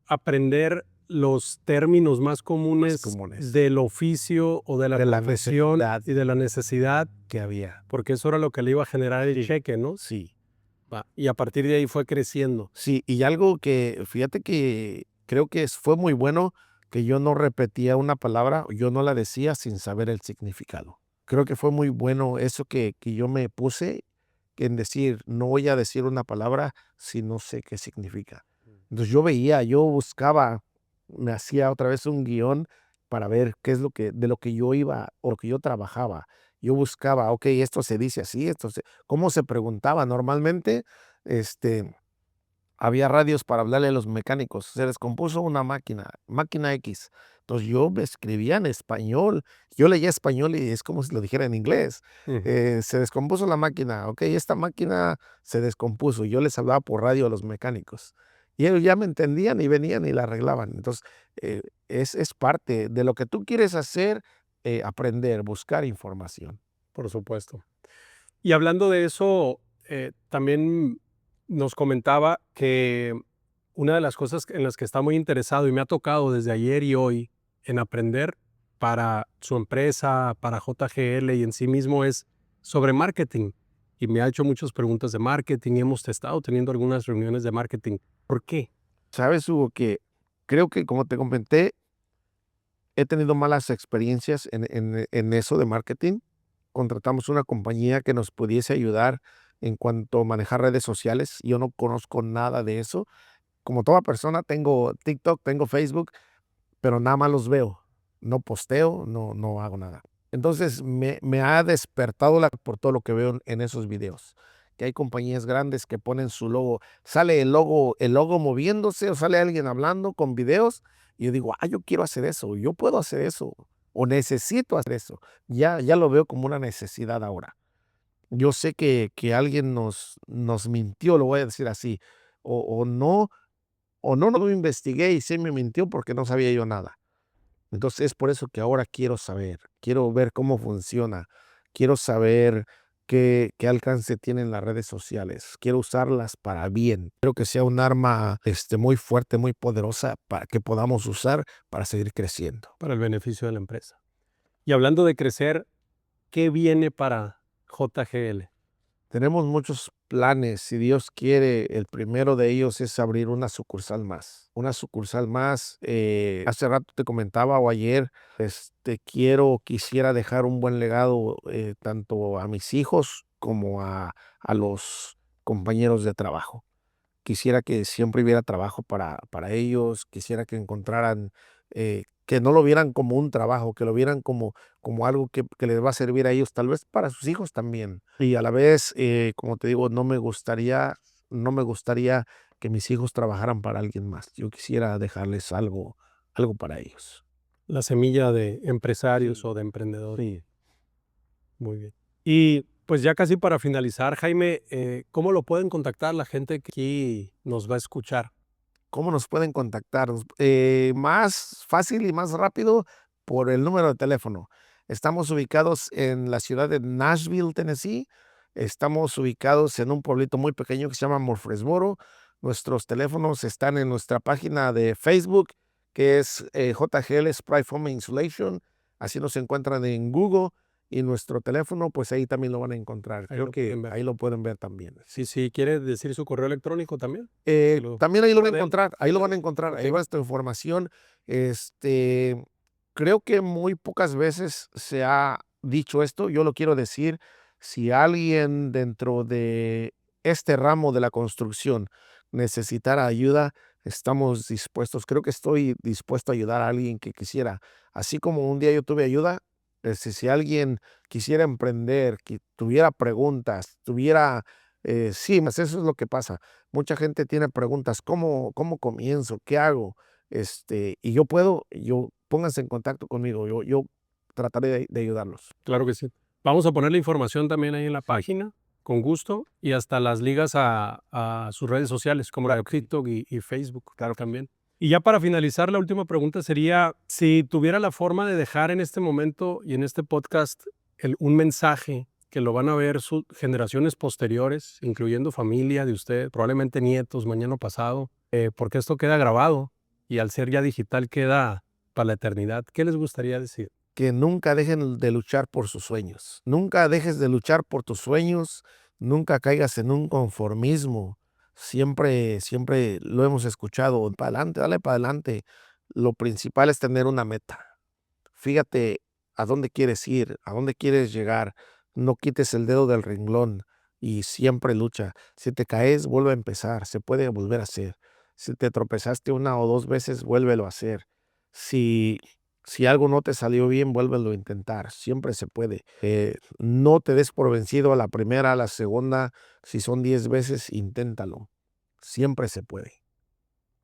[SPEAKER 1] aprender los términos más
[SPEAKER 2] Más
[SPEAKER 1] comunes
[SPEAKER 2] comunes.
[SPEAKER 1] del oficio o de la
[SPEAKER 2] De la
[SPEAKER 1] profesión
[SPEAKER 2] necesidad
[SPEAKER 1] y de la necesidad,
[SPEAKER 2] que había.
[SPEAKER 1] porque eso era lo que le iba a generar el
[SPEAKER 2] Sí.
[SPEAKER 1] cheque, ¿no?
[SPEAKER 2] Sí,
[SPEAKER 1] Va, y a partir de ahí fue creciendo.
[SPEAKER 2] sí, y algo que fíjate que creo que fue muy bueno que yo no repetía una palabra, yo no la decía sin saber el significado. Creo que fue muy bueno eso que yo me puse en decir, no voy a decir una palabra si no sé qué significa. Entonces yo veía, yo buscaba, me hacía otra vez un guión para ver qué es lo que, de lo que yo iba o lo que yo trabajaba. Yo buscaba, ok, esto se dice así, ¿cómo se preguntaba? Normalmente, había radios para hablarle a los mecánicos. Se descompuso una máquina, máquina X. Entonces yo me escribía en español. Yo leía español y es como si lo dijera en inglés.
[SPEAKER 1] Ujú.
[SPEAKER 2] Se descompuso la máquina. Ok, esta máquina se descompuso. Yo les hablaba por radio a los mecánicos. Y ellos ya me entendían y venían y la arreglaban. Entonces, eh, es parte de lo que tú quieres hacer, aprender, buscar información.
[SPEAKER 1] Por supuesto. Y hablando de eso, también nos comentaba que una de las cosas en las que está muy interesado y me ha tocado desde ayer y hoy en aprender para su empresa, para JGL y en sí mismo es sobre marketing. Y me ha hecho muchas preguntas de marketing y hemos estado teniendo algunas reuniones de marketing. ¿Por qué?
[SPEAKER 2] ¿Sabes, Hugo? Que creo que, como te comenté, he tenido malas experiencias en eso de marketing. Contratamos una compañía que nos pudiese ayudar en cuanto a manejar redes sociales. Yo no conozco nada de eso. Como toda persona, tengo TikTok, tengo Facebook, pero nada más los veo. No posteo, no hago nada. Entonces, me ha despertado por todo lo que veo en esos videos, que hay compañías grandes que ponen su logo, sale el logo moviéndose o sale alguien hablando con videos, y yo digo: yo quiero hacer eso, yo puedo hacer eso, o necesito hacer eso. Ya lo veo como una necesidad ahora. Yo sé que alguien nos mintió, lo voy a decir así, o no lo investigué y sí me mintió porque no sabía yo nada. Entonces, es por eso que ahora quiero saber, quiero ver cómo funciona, quiero saber qué alcance tienen las redes sociales, quiero usarlas para bien. Quiero que sea un arma, muy fuerte, muy poderosa para que podamos usar para seguir creciendo.
[SPEAKER 1] Para el beneficio de la empresa. Y hablando de crecer, ¿qué viene para JGL?
[SPEAKER 2] Tenemos muchos planes, si Dios quiere, el primero de ellos es abrir una sucursal más. Una sucursal más, hace rato te comentaba o ayer, quisiera dejar un buen legado, tanto a mis hijos como a los compañeros de trabajo. Quisiera que siempre hubiera trabajo para ellos, quisiera que encontraran, que no lo vieran como un trabajo, que lo vieran como algo que les va a servir a ellos, tal vez para sus hijos también. Y a la vez, como te digo, no me gustaría que mis hijos trabajaran para alguien más. Yo quisiera dejarles algo para ellos.
[SPEAKER 1] La semilla de empresarios
[SPEAKER 2] Sí,
[SPEAKER 1] o de emprendedores.
[SPEAKER 2] sí.
[SPEAKER 1] Muy bien. Y Pues ya casi para finalizar, Jaime, ¿cómo lo pueden contactar la gente que aquí nos va a escuchar?
[SPEAKER 2] ¿Cómo nos pueden contactar? Más fácil y más rápido por el número de teléfono. Estamos ubicados en la ciudad de Nashville, Tennessee. Estamos ubicados en un pueblito muy pequeño que se llama Murfreesboro. Nuestros teléfonos están en nuestra página de Facebook, que es JGL Spray Foam Insulation. Así nos encuentran en Google. Y nuestro teléfono, pues ahí también lo van a encontrar.
[SPEAKER 1] Ahí
[SPEAKER 2] Creo
[SPEAKER 1] lo
[SPEAKER 2] que
[SPEAKER 1] pueden ver.
[SPEAKER 2] ahí lo pueden ver también.
[SPEAKER 1] Si quiere decir su correo electrónico también.
[SPEAKER 2] También ahí lo van a
[SPEAKER 1] pueden-
[SPEAKER 2] encontrar, ahí lo van a encontrar, ahí
[SPEAKER 1] Ok.
[SPEAKER 2] va esta información. Este, creo que muy pocas veces se ha dicho esto, yo lo quiero decir, si alguien dentro de este ramo de la construcción necesitara ayuda, estamos dispuestos, creo que estoy dispuesto a ayudar a alguien que quisiera. Así como un día yo tuve ayuda, si alguien quisiera emprender, que tuviera preguntas, tuviera, sí, más eso es lo que pasa. Mucha gente tiene preguntas, ¿cómo comienzo? ¿Qué hago? Y yo pónganse en contacto conmigo, yo trataré de ayudarlos.
[SPEAKER 1] Claro que sí. Vamos a poner la información también ahí en la
[SPEAKER 2] Sí.
[SPEAKER 1] página, con gusto, y hasta las ligas a sus redes sociales, como la de
[SPEAKER 2] Claro que sí.
[SPEAKER 1] TikTok y Facebook
[SPEAKER 2] Claro.
[SPEAKER 1] también. Y ya para finalizar, la última pregunta sería, si tuviera la forma de dejar en este momento y en este podcast un mensaje que lo van a ver sus generaciones posteriores, incluyendo familia de usted, probablemente nietos, mañana o pasado, porque esto queda grabado y al ser ya digital queda para la eternidad. ¿Qué les gustaría decir?
[SPEAKER 2] Que nunca dejen de luchar por sus sueños. Nunca dejes de luchar por tus sueños, nunca caigas en un conformismo. Siempre lo hemos escuchado, para adelante, dale para adelante. Lo principal es tener una meta. Fíjate a dónde quieres ir, a dónde quieres llegar. No quites el dedo del renglón y siempre lucha. Si te caes, vuelve a empezar. Se puede volver a hacer. Si te tropezaste una o dos veces, vuélvelo a hacer. Si, si algo no te salió bien, vuélvelo a intentar. Siempre se puede. No te des por vencido a la primera, a la segunda. Si son 10 veces, inténtalo. Siempre se puede.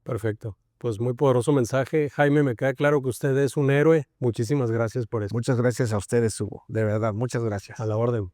[SPEAKER 1] Perfecto. Pues muy poderoso mensaje. Jaime, me queda claro que usted es un héroe. Muchísimas gracias por eso.
[SPEAKER 2] Muchas gracias a ustedes, Hugo. De verdad, muchas gracias.
[SPEAKER 1] A la orden.